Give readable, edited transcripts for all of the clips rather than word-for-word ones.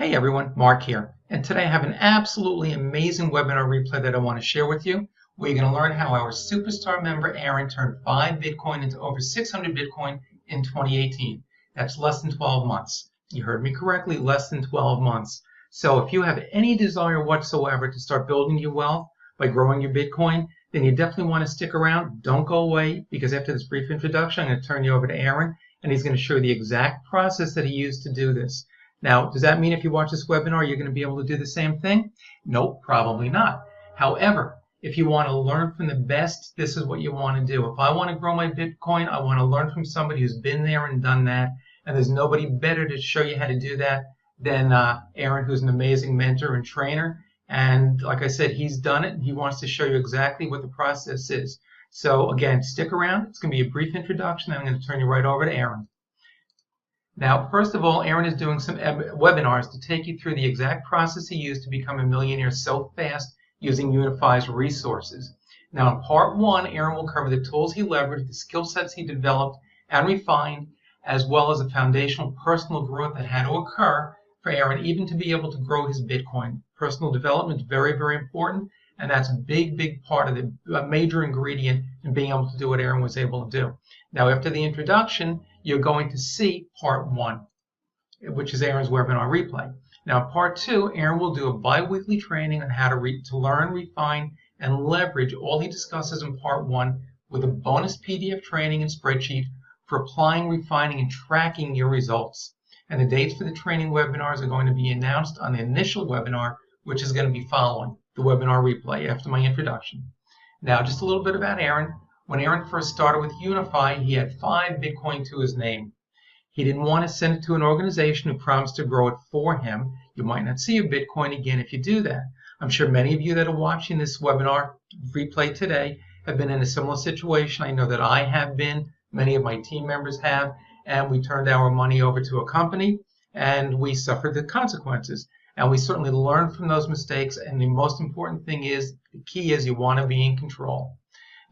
Hey everyone, Mark here, and today I have an absolutely amazing webinar replay that I want to share with you, where you're going to learn how our superstar member Aaron turned 5 Bitcoin into over 600 Bitcoin in 2018. That's less than 12 months. You heard me correctly, less than 12 months. So if you have any desire whatsoever to start building your wealth by growing your Bitcoin, then you definitely want to stick around. Don't go away, because after this brief introduction, I'm going to turn you over to Aaron, and he's going to show you the exact process that he used to do this. Now, does that mean if you watch this webinar, you're going to be able to do the same thing? Nope, probably not. However, if you want to learn from the best, this is what you want to do. If I want to grow my Bitcoin, I want to learn from somebody who's been there and done that. And there's nobody better to show you how to do that than Aaron, who's an amazing mentor and trainer. And like I said, he's done it. And he wants to show you exactly what the process is. So again, stick around. It's going to be a brief introduction. And I'm going to turn you right over to Aaron. Now, first of all, Aaron is doing some webinars to take you through the exact process he used to become a millionaire so fast using Unify's resources. Now, in part one, Aaron will cover the tools he leveraged, the skill sets he developed and refined, as well as the foundational personal growth that had to occur for Aaron even to be able to grow his Bitcoin. Personal development is very, very important, and that's a big, big part of the major ingredient in being able to do what Aaron was able to do. Now, after the introduction, you're going to see part one, which is Aaron's webinar replay. Now, part two, Aaron will do a bi-weekly training on how to learn, refine, and leverage all he discusses in part one with a bonus PDF training and spreadsheet for applying, refining, and tracking your results. And the dates for the training webinars are going to be announced on the initial webinar, which is going to be following the webinar replay after my introduction. Now, just a little bit about Aaron. When Aaron first started with Unify, he had 5 Bitcoin to his name. He didn't want to send it to an organization who promised to grow it for him. You might not see a Bitcoin again if you do that. I'm sure many of you that are watching this webinar replay today have been in a similar situation. I know that I have been, many of my team members have, and we turned our money over to a company and we suffered the consequences. And we certainly learned from those mistakes, and the most important thing is, the key is you want to be in control.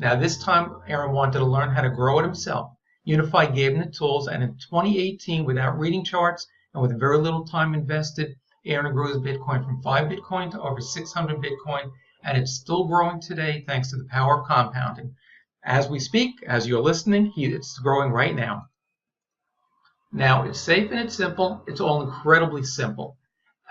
Now, this time, Aaron wanted to learn how to grow it himself. Unify gave him the tools, and in 2018, without reading charts and with very little time invested, Aaron grew his Bitcoin from 5 Bitcoin to over 600 Bitcoin, and it's still growing today thanks to the power of compounding. As we speak, as you're listening, it's growing right now. Now, it's safe and it's simple. It's all incredibly simple.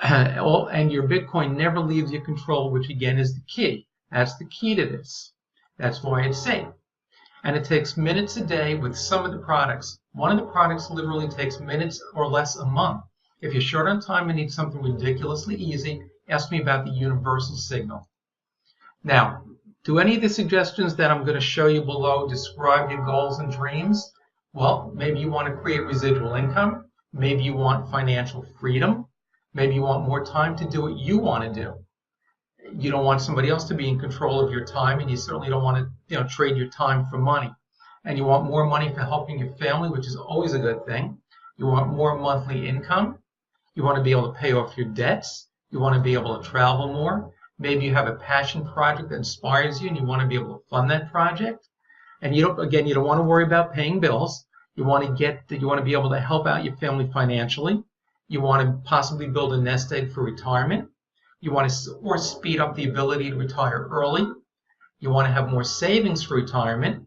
And your Bitcoin never leaves your control, which again is the key. That's the key to this. That's why it's safe. And it takes minutes a day with some of the products. One of the products literally takes minutes or less a month. If you're short on time and need something ridiculously easy, ask me about the universal signal. Now, do any of the suggestions that I'm going to show you below describe your goals and dreams? Well, maybe you want to create residual income. Maybe you want financial freedom. Maybe you want more time to do what you want to do. You don't want somebody else to be in control of your time, and you certainly don't want to, trade your time for money. And you want more money for helping your family, which is always a good thing. You want more monthly income. You want to be able to pay off your debts. You want to be able to travel more. Maybe you have a passion project that inspires you, and you want to be able to fund that project. And you don't want to worry about paying bills. You want to be able to help out your family financially. You want to possibly build a nest egg for retirement. You want to speed up the ability to retire early. You want to have more savings for retirement.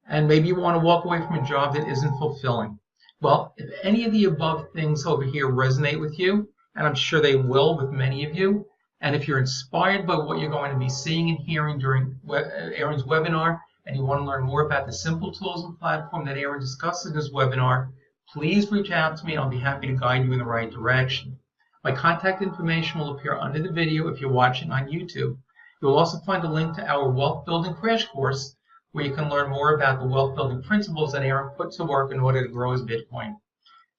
And maybe you want to walk away from a job that isn't fulfilling. Well, if any of the above things over here resonate with you, and I'm sure they will with many of you, and if you're inspired by what you're going to be seeing and hearing during Aaron's webinar, and you want to learn more about the simple tools and platform that Aaron discusses in his webinar, please reach out to me and I'll be happy to guide you in the right direction. My contact information will appear under the video if you're watching on YouTube. You'll also find a link to our wealth building crash course where you can learn more about the wealth building principles that Aaron put to work in order to grow his Bitcoin.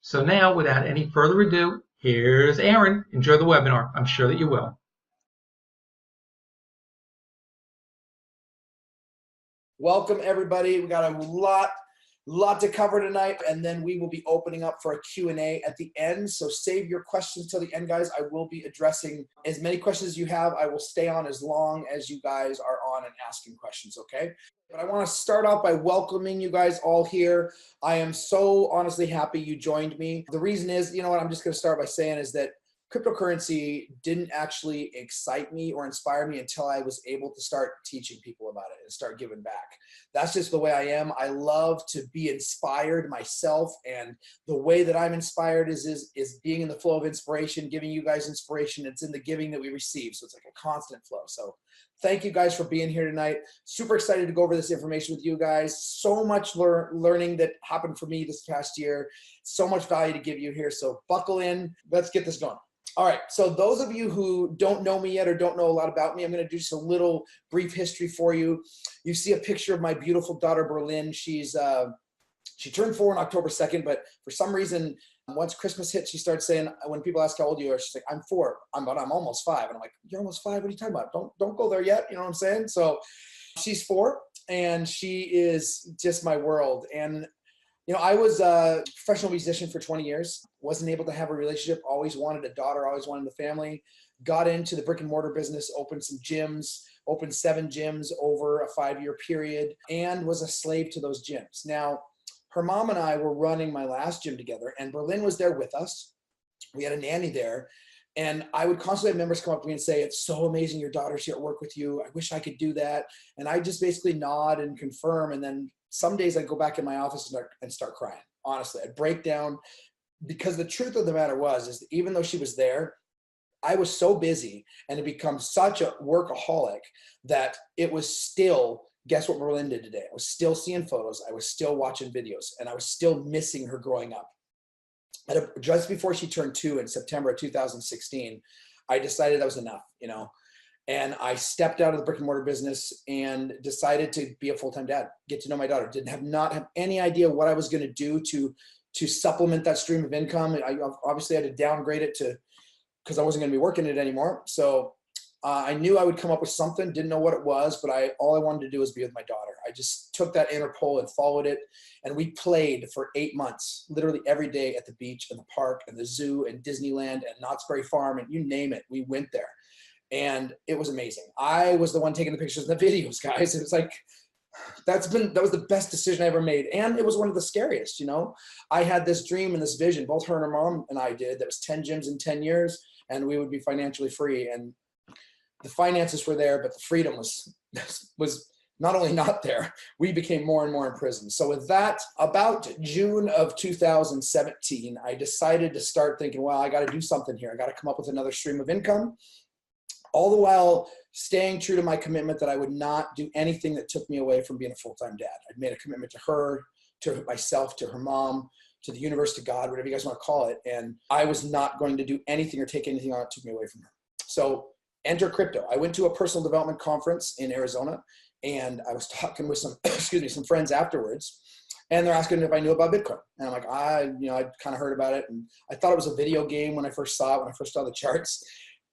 So now, without any further ado, here's Aaron. Enjoy the webinar. I'm sure that you will. Welcome, everybody. We got a lot to cover tonight, and then we will be opening up for a Q&A at the end. So save your questions till the end, guys. I will be addressing as many questions as you have. I will stay on as long as you guys are on and asking questions, okay? But I want to start off by welcoming you guys all here. I am so honestly happy you joined me. The reason is, I'm just going to start by saying is that cryptocurrency didn't actually excite me or inspire me until I was able to start teaching people about it and start giving back. That's just the way I am. I love to be inspired myself, and the way that I'm inspired is being in the flow of inspiration, giving you guys inspiration. It's in the giving that we receive, so it's like a constant flow. So thank you guys for being here tonight. Super excited to go over this information with you guys. So much learning that happened for me this past year. So much value to give you here. So buckle in. Let's get this going. All right. So those of you who don't know me yet or don't know a lot about me, I'm going to do just a little brief history for you. You see a picture of my beautiful daughter, Berlin. She turned 4 on October 2nd, but for some reason, once Christmas hit, she started saying, when people ask how old you are, she's like, I'm 4, but I'm almost 5. And I'm like, you're almost 5? What are you talking about? Don't go there yet. You know what I'm saying? So she's 4, and she is just my world. And you know, I was a professional musician for 20 years, wasn't able to have a relationship, always wanted a daughter, always wanted a family, got into the brick and mortar business, opened some gyms, opened 7 gyms over a 5-year period, and was a slave to those gyms. Now, her mom and I were running my last gym together, and Berlin was there with us. We had a nanny there, and I would constantly have members come up to me and say, it's so amazing your daughter's here at work with you. I wish I could do that. And I just basically nod and confirm, and then some days I'd go back in my office and start crying. Honestly, I'd break down, because the truth of the matter is that even though she was there, I was so busy and had become such a workaholic that it was still, guess what Berlin did today? I was still seeing photos. I was still watching videos, and I was still missing her growing up. Just before she turned 2 in September of 2016, I decided that was enough, you know. And I stepped out of the brick and mortar business and decided to be a full-time dad, get to know my daughter. Not have any idea what I was going to do to supplement that stream of income. I obviously had to downgrade it because I wasn't going to be working it anymore. So I knew I would come up with something, didn't know what it was, but all I wanted to do was be with my daughter. I just took that inner pull and followed it. And we played for 8 months, literally every day at the beach and the park and the zoo and Disneyland and Knott's Berry Farm, and you name it, we went there. And it was amazing. I was the one taking the pictures and the videos, guys. It was like, that was the best decision I ever made. And it was one of the scariest, you know. I had this dream and this vision, both her and her mom and I did, that was 10 gyms in 10 years, and we would be financially free. And the finances were there, but the freedom was not only not there, we became more and more imprisoned. So with that, about June of 2017, I decided to start thinking, well, I got to do something here. I got to come up with another stream of income, all the while staying true to my commitment that I would not do anything that took me away from being a full-time dad. I'd made a commitment to her, to myself, to her mom, to the universe, to God, whatever you guys want to call it. And I was not going to do anything or take anything on that took me away from her. So enter crypto. I went to a personal development conference in Arizona, and I was talking with some, some friends afterwards, and they're asking if I knew about Bitcoin. And I'm like, I'd kind of heard about it. And I thought it was a video game when I first saw it, when I first saw the charts.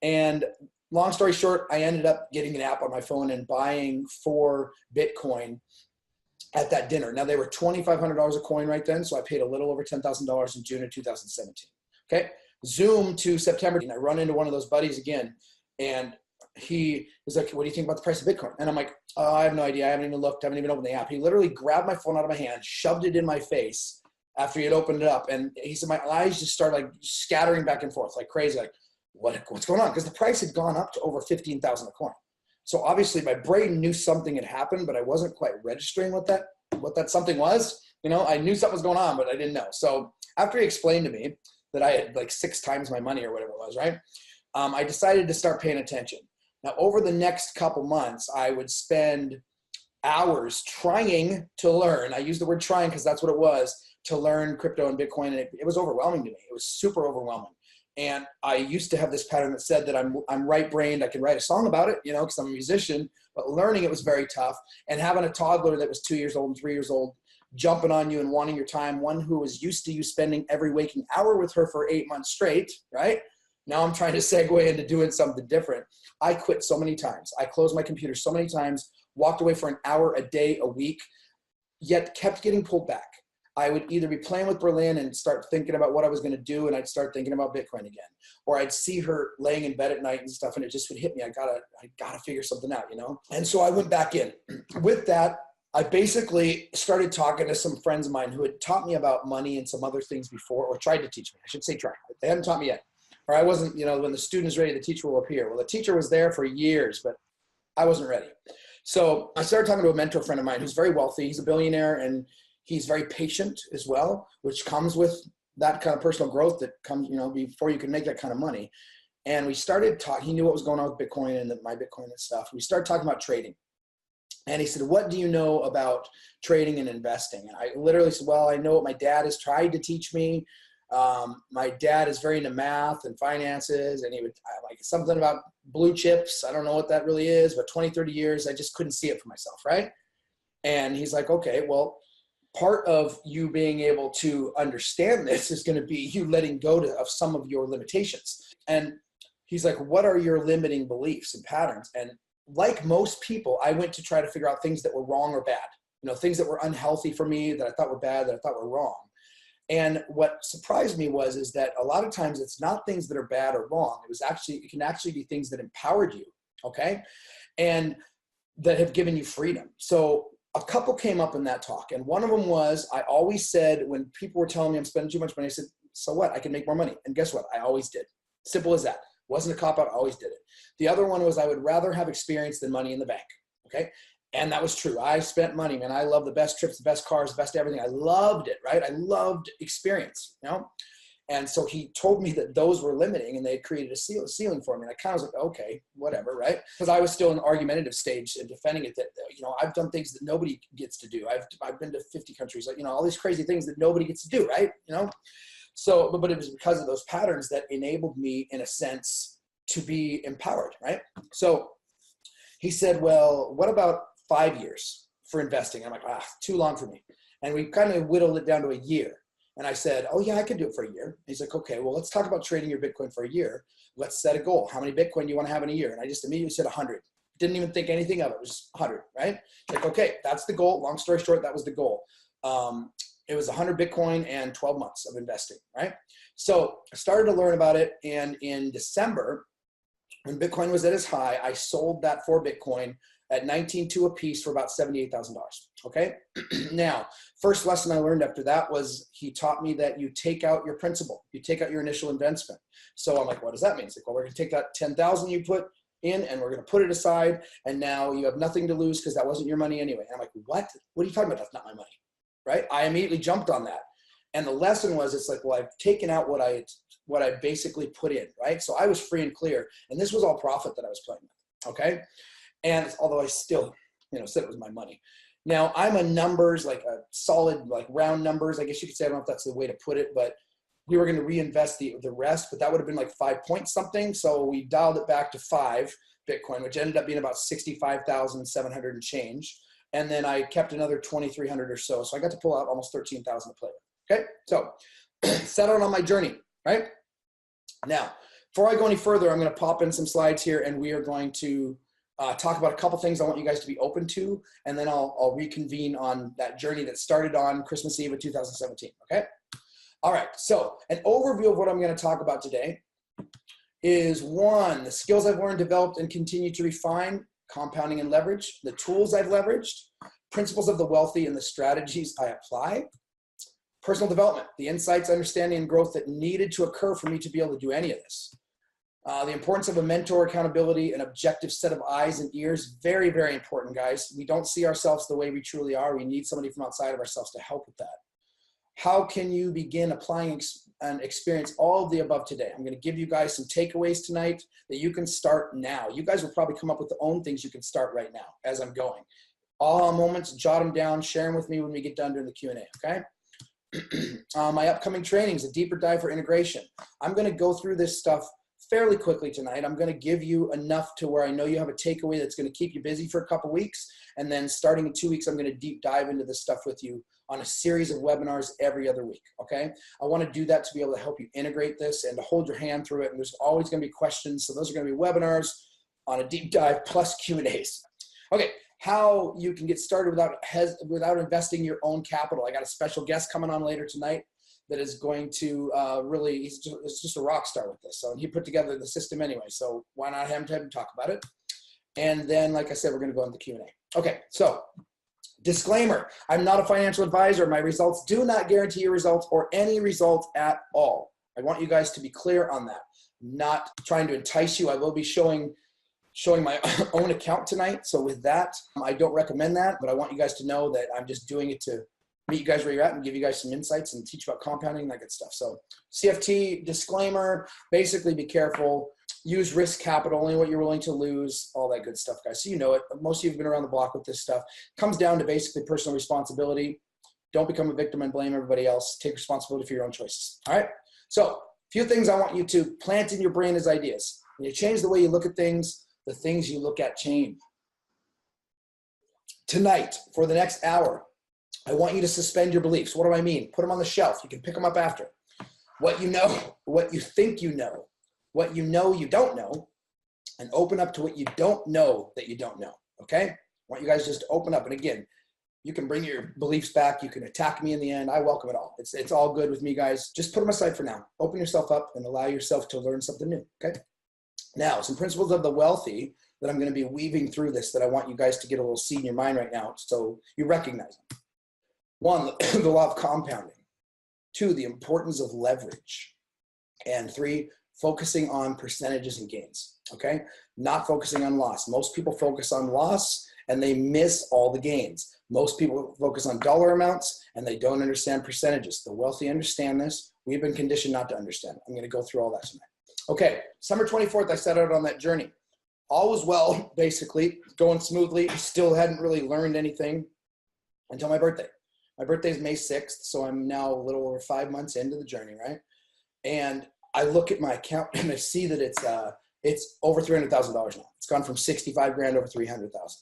And long story short, I ended up getting an app on my phone and buying 4 Bitcoin at that dinner. Now, they were $2,500 a coin right then, so I paid a little over $10,000 in June of 2017. Okay, zoom to September, and I run into one of those buddies again, and he was like, what do you think about the price of Bitcoin? And I'm like, oh, I have no idea. I haven't even looked. I haven't even opened the app. He literally grabbed my phone out of my hand, shoved it in my face after he had opened it up, and he said my eyes just started like scattering back and forth like crazy, like, what's going on? Because the price had gone up to over 15,000 a coin. So obviously my brain knew something had happened, but I wasn't quite registering what that something was. You know, I knew something was going on, but I didn't know. So after he explained to me that I had like 6 times my money or whatever it was, right? I decided to start paying attention. Now, over the next couple months, I would spend hours trying to learn. I use the word trying because that's what it was, to learn crypto and Bitcoin. And it was overwhelming to me. It was super overwhelming. And I used to have this pattern that said that I'm right-brained. I can write a song about it, you know, because I'm a musician. But learning it was very tough. And having a toddler that was 2 years old and 3 years old jumping on you and wanting your time, one who was used to you spending every waking hour with her for 8 months straight, right? Now I'm trying to segue into doing something different. I quit so many times. I closed my computer so many times, walked away for an hour a day, a week, yet kept getting pulled back. I would either be playing with Berlin and start thinking about what I was going to do, and I'd start thinking about Bitcoin again. Or I'd see her laying in bed at night and stuff, and it just would hit me. I gotta figure something out, you know? And so I went back in. With that, I basically started talking to some friends of mine who had taught me about money and some other things before, or tried to teach me. I should say try. They hadn't taught me yet. or I wasn't, when the student is ready, the teacher will appear. Well, the teacher was there for years, but I wasn't ready. So I started talking to a mentor friend of mine who's very wealthy. He's a billionaire, and he's very patient as well, which comes with that kind of personal growth that comes, before you can make that kind of money. And we started talking. He knew what was going on with Bitcoin and my Bitcoin and stuff. We started talking about trading. And he said, what do you know about trading and investing? And I literally said, well, I know what my dad has tried to teach me. My dad is very into math and finances, and he would like something about blue chips. I don't know what that really is, but 20, 30 years, I just couldn't see it for myself, right? And he's like, okay, well, part of you being able to understand this is going to be you letting go of some of your limitations. And he's like, what are your limiting beliefs and patterns? And like most people, I went to try to figure out things that were wrong or bad, things that were unhealthy for me, that I thought were bad, that I thought were wrong. And what surprised me is that a lot of times it's not things that are bad or wrong. It can actually be things that empowered you, okay? And that have given you freedom. So a couple came up in that talk. And one of them was, I always said, when people were telling me I'm spending too much money, I said, so what? I can make more money. And guess what? I always did. Simple as that. Wasn't a cop-out, I always did it. The other one was, I would rather have experience than money in the bank, okay? And that was true. I spent money, man. I love the best trips, the best cars, the best everything. I loved it, right? I loved experience, And so he told me that those were limiting, and they had created a ceiling for me. And I kind of was like, okay, whatever, right? Because I was still in an argumentative stage and defending it that, I've done things that nobody gets to do. I've been to 50 countries, all these crazy things that nobody gets to do, right? So, but it was because of those patterns that enabled me, in a sense, to be empowered, right? So he said, well, what about 5 years for investing? I'm like, too long for me. And we kind of whittled it down to a year. And I said, oh yeah, I could do it for a year. He's like, okay, well, let's talk about trading your Bitcoin for a year. Let's set a goal. How many Bitcoin do you want to have in a year? And I just immediately said 100. Didn't even think anything of it. It was just 100, right? Like, okay, that's the goal. Long story short, that was the goal. It was 100 Bitcoin and 12 months of investing, right? So I started to learn about it. And in December, when Bitcoin was at its high, I sold that 4 Bitcoin at 19.2 a piece for about $78,000, okay? Now, first lesson I learned after that was he taught me that you take out your principal, you take out your initial investment. So I'm like, what does that mean? He's like, well, we're gonna take that 10,000 you put in and we're gonna put it aside, and now you have nothing to lose because that wasn't your money anyway. And I'm like, what? What are you talking about? That's not my money, right? I immediately jumped on that. And the lesson was, it's like, well, I've taken out what I basically put in, right? So I was free and clear, and this was all profit that I was playing with, okay? And although I still, said it was my money. Now I'm a numbers, like a solid, like round numbers, I guess you could say. I don't know if that's the way to put it, but we were going to reinvest the rest, but that would have been like 5 point something. So we dialed it back to 5 Bitcoin, which ended up being about 65,700 and change. And then I kept another 2,300 or so. So I got to pull out almost 13,000 to play with. Okay. So set out on my journey, right? Now, before I go any further, I'm going to pop in some slides here, and we are going to talk about a couple things I want you guys to be open to, and then I'll reconvene on that journey that started on Christmas Eve of 2017, okay? All right, so an overview of what I'm gonna talk about today is 1, the skills I've learned, developed, and continue to refine, compounding and leverage, the tools I've leveraged, principles of the wealthy and the strategies I apply, personal development, the insights, understanding, and growth that needed to occur for me to be able to do any of this. The importance of a mentor, accountability, an objective set of eyes and ears. Very, very important, guys. We don't see ourselves the way we truly are. We need somebody from outside of ourselves to help with that. How can you begin applying and experience all of the above today? I'm going to give you guys some takeaways tonight that you can start now. You guys will probably come up with their own things you can start right now as I'm going. All moments, jot them down, share them with me when we get done during the Q&A, okay? My upcoming trainings, a deeper dive for integration. I'm going to go through this stuff fairly quickly tonight. I'm going to give you enough to where I know you have a takeaway that's going to keep you busy for a couple weeks. And then starting in 2 weeks, I'm going to deep dive into this stuff with you on a series of webinars every other week, okay? I want to do that to be able to help you integrate this and to hold your hand through it. And there's always going to be questions. So those are going to be webinars on a deep dive plus Q&As. Okay, how you can get started without investing your own capital. I got a special guest coming on later tonight that is going to really, he's just a rock star with this. So he put together the system anyway. So why not have him talk about it? And then, like I said, we're going to go into the Q&A. Okay, so disclaimer, I'm not a financial advisor. My results do not guarantee your results or any results at all. I want you guys to be clear on that. not trying to entice you. I will be showing my own account tonight. So with that, I don't recommend that, but I want you guys to know that I'm just doing it to meet you guys where you're at and give you guys some insights and teach about compounding and that good stuff. So CFT disclaimer, basically be careful, use risk capital, only what you're willing to lose, all that good stuff, guys. So you know it. Most of you have been around the block with this stuff. It comes down to basically personal responsibility. Don't become a victim and blame everybody else. Take responsibility for your own choices. All right. So a few things I want you to plant in your brain as ideas. When you change the way you look at things, the things you look at change. Tonight, for the next hour, I want you to suspend your beliefs. What do I mean? Put them on the shelf. You can pick them up after. What you know, what you think you know, what you know you don't know, and open up to what you don't know that you don't know. Okay? I want you guys just to open up. And again, you can bring your beliefs back. You can attack me in the end. I welcome it all. It's all good with me, guys. Just put them aside for now. Open yourself up and allow yourself to learn something new. Okay? Now, some principles of the wealthy that I'm going to be weaving through this that I want you guys to get a little seed in your mind right now so you recognize them. 1, the law of compounding. 2, the importance of leverage. And 3, focusing on percentages and gains. Okay? Not focusing on loss. Most people focus on loss and they miss all the gains. Most people focus on dollar amounts and they don't understand percentages. The wealthy understand this. We've been conditioned not to understand it. I'm going to go through all that tonight. Okay, December 24th, I set out on that journey. All was well, basically, going smoothly. Still hadn't really learned anything until my birthday. My birthday is May 6th, so I'm now a little over 5 months into the journey, right? And I look at my account and I see that it's over $300,000 now. It's gone from 65 grand over 300,000.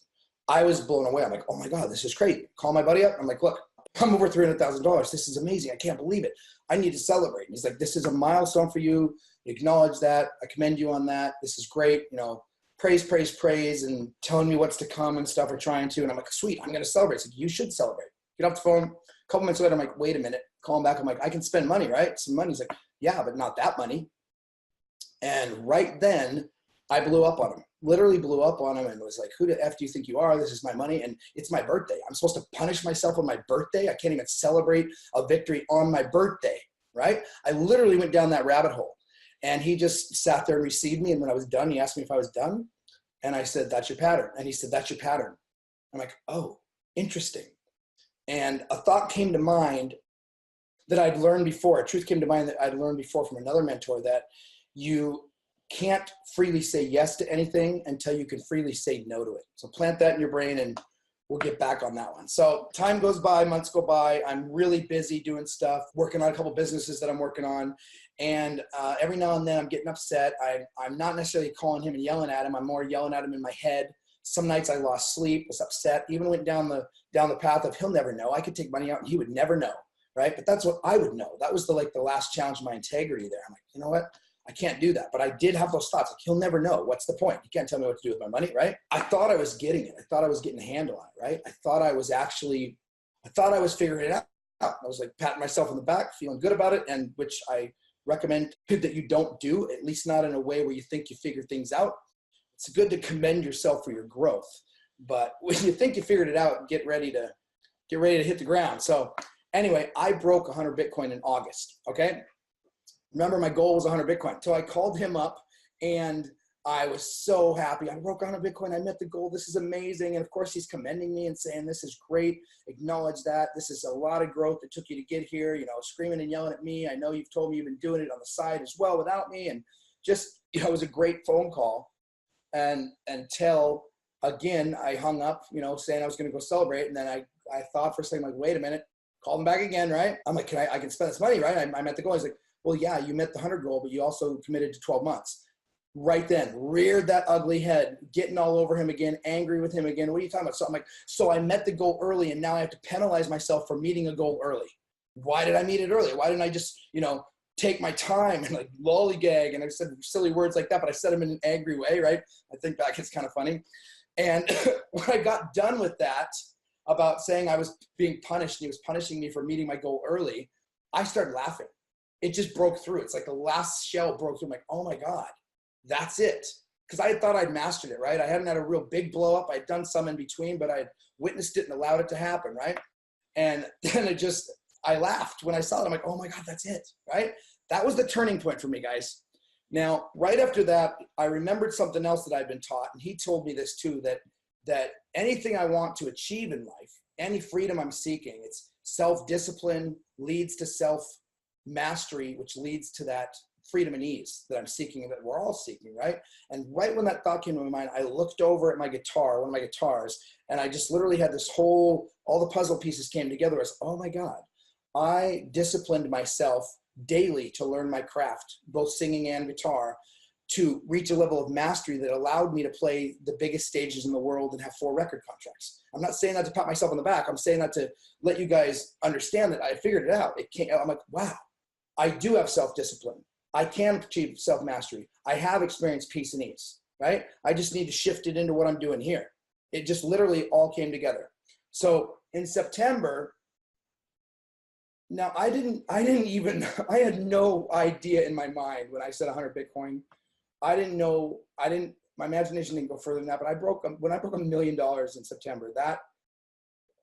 I was blown away. I'm like, oh my God, this is crazy. Call my buddy up. I'm like, look, I'm over $300,000. This is amazing. I can't believe it. I need to celebrate. And he's like, this is a milestone for you. Acknowledge that. I commend you on that. This is great. You know, praise, praise, praise, and telling me what's to come and stuff, or trying to. And I'm like, sweet, I'm going to celebrate. He's like, you should celebrate. Get off the phone. A couple minutes later, I'm like, wait a minute. Call him back. I'm like, I can spend money, right? Some money. He's like, yeah, but not that money. And right then, I blew up on him. Literally blew up on him and was like, who the F do you think you are? This is my money and it's my birthday. I'm supposed to punish myself on my birthday? I can't even celebrate a victory on my birthday, right? I literally went down that rabbit hole. And he just sat there and received me. And when I was done, he asked me if I was done. And I said, that's your pattern. And he said, that's your pattern. I'm like, oh, interesting. And a thought came to mind that I'd learned before. A truth came to mind that I'd learned before from another mentor, that you can't freely say yes to anything until you can freely say no to it. So plant that in your brain and we'll get back on that one. So time goes by, months go by. I'm really busy doing stuff, working on a couple businesses that I'm working on. And every now and then I'm getting upset. I'm not necessarily calling him and yelling at him. I'm more yelling at him in my head. Some nights I lost sleep, was upset, even went down the path of he'll never know. I could take money out and he would never know, right? But that's what I would know. That was the last challenge of my integrity there. I'm like, you know what? I can't do that. But I did have those thoughts. Like, he'll never know. What's the point? He can't tell me what to do with my money, right? I thought I was getting it. I thought I was getting a handle on it, right? I thought I was figuring it out. I was like patting myself on the back, feeling good about it, and which I recommend that you don't do, at least not in a way where you think you figure things out. It's good to commend yourself for your growth. But when you think you figured it out, get ready to hit the ground. So anyway, I broke 100 Bitcoin in August, okay? Remember, my goal was 100 Bitcoin. So I called him up and I was so happy. I broke 100 Bitcoin. I met the goal. This is amazing. And of course, he's commending me and saying, this is great. Acknowledge that. This is a lot of growth that took you to get here, screaming and yelling at me. I know you've told me you've been doing it on the side as well without me. And just, it was a great phone call. And until, again, I hung up, saying I was going to go celebrate. And then I thought for a second, like, wait a minute, call him back again, right? I'm like, I can spend this money, right? I met the goal. He's like, well, yeah, you met the 100 goal, but you also committed to 12 months. Right then, reared that ugly head, getting all over him again, angry with him again. What are you talking about? So I'm like, so I met the goal early, and now I have to penalize myself for meeting a goal early. Why did I meet it early? Why didn't I just, take my time and like lollygag? And I said silly words like that, but I said them in an angry way, right? I think back, it's kind of funny. And when I got done with that, about saying I was being punished, and he was punishing me for meeting my goal early, I started laughing. It just broke through. It's like the last shell broke through. I'm like, oh my God, that's it. Because I thought I'd mastered it, right? I hadn't had a real big blow up. I'd done some in between, but I'd witnessed it and allowed it to happen, right? And then I laughed when I saw it. I'm like, oh my God, that's it, right? That was the turning point for me, guys. Now, right after that, I remembered something else that I'd been taught, and he told me this too, that anything I want to achieve in life, any freedom I'm seeking, it's self-discipline leads to self-mastery, which leads to that freedom and ease that I'm seeking, that we're all seeking, right? And right when that thought came to my mind, I looked over at my guitar, one of my guitars, and I just literally had this whole, all the puzzle pieces came together. I was, oh my God, I disciplined myself daily to learn my craft, both singing and guitar, to reach a level of mastery that allowed me to play the biggest stages in the world and have 4 record contracts. I'm not saying that to pat myself on the back. I'm saying that to let you guys understand that I figured it out. It came, I'm like, wow, I do have self-discipline. I can achieve self-mastery. I have experienced peace and ease, right? I just need to shift it into what I'm doing here. It just literally all came together. So in September, now I had no idea in my mind when I said 100 Bitcoin. I didn't know, my imagination didn't go further than that, but when I broke $1 million in September, that,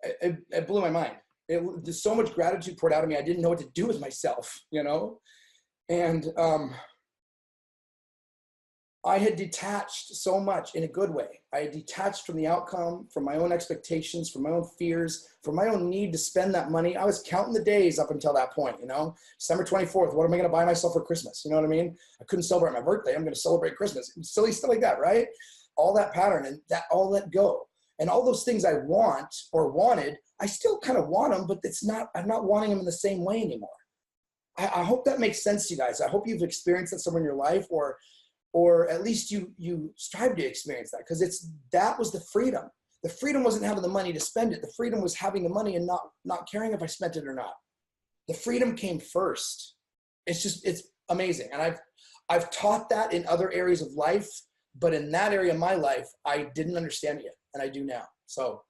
it blew my mind. There's so much gratitude poured out of me. I didn't know what to do with myself, you know? And I had detached so much in a good way. I had detached from the outcome, from my own expectations, from my own fears, from my own need to spend that money. I was counting the days up until that point, you know, December 24th, what am I going to buy myself for Christmas? You know what I mean? I couldn't celebrate my birthday. I'm going to celebrate Christmas. Silly stuff like that, right? All that pattern, and that all let go. And all those things I want or wanted, I still kind of want them, but I'm not wanting them in the same way anymore. I hope that makes sense to you guys. I hope you've experienced that somewhere in your life, or at least you strive to experience that, because that was the freedom. The freedom wasn't having the money to spend it. The freedom was having the money and not caring if I spent it or not. The freedom came first. It's amazing. And I've taught that in other areas of life, but in that area of my life, I didn't understand it yet, and I do now. So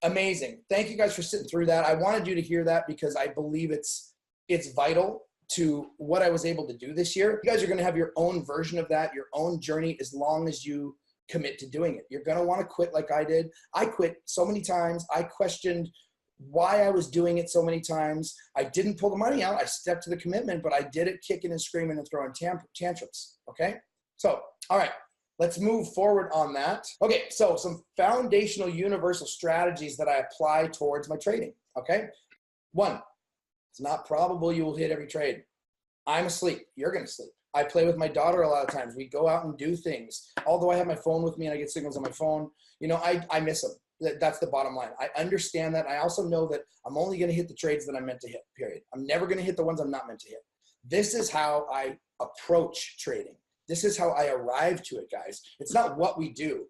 amazing. Thank you guys for sitting through that. I wanted you to hear that because I believe it's vital to what I was able to do this year. You guys are going to have your own version of that, your own journey, as long as you commit to doing it. You're going to want to quit like I did. I quit so many times. I questioned why I was doing it so many times. I didn't pull the money out. I stuck to the commitment, but I did it kicking and screaming and throwing tantrums. Okay. So, all right, let's move forward on that. Okay. So some foundational universal strategies that I apply towards my trading. Okay. 1, it's not probable you will hit every trade. I'm asleep. You're going to sleep. I play with my daughter a lot of times. We go out and do things. Although I have my phone with me and I get signals on my phone, you know, I miss them. That's the bottom line. I understand that. I also know that I'm only going to hit the trades that I'm meant to hit, period. I'm never going to hit the ones I'm not meant to hit. This is how I approach trading. This is how I arrive to it, guys. It's not what we do.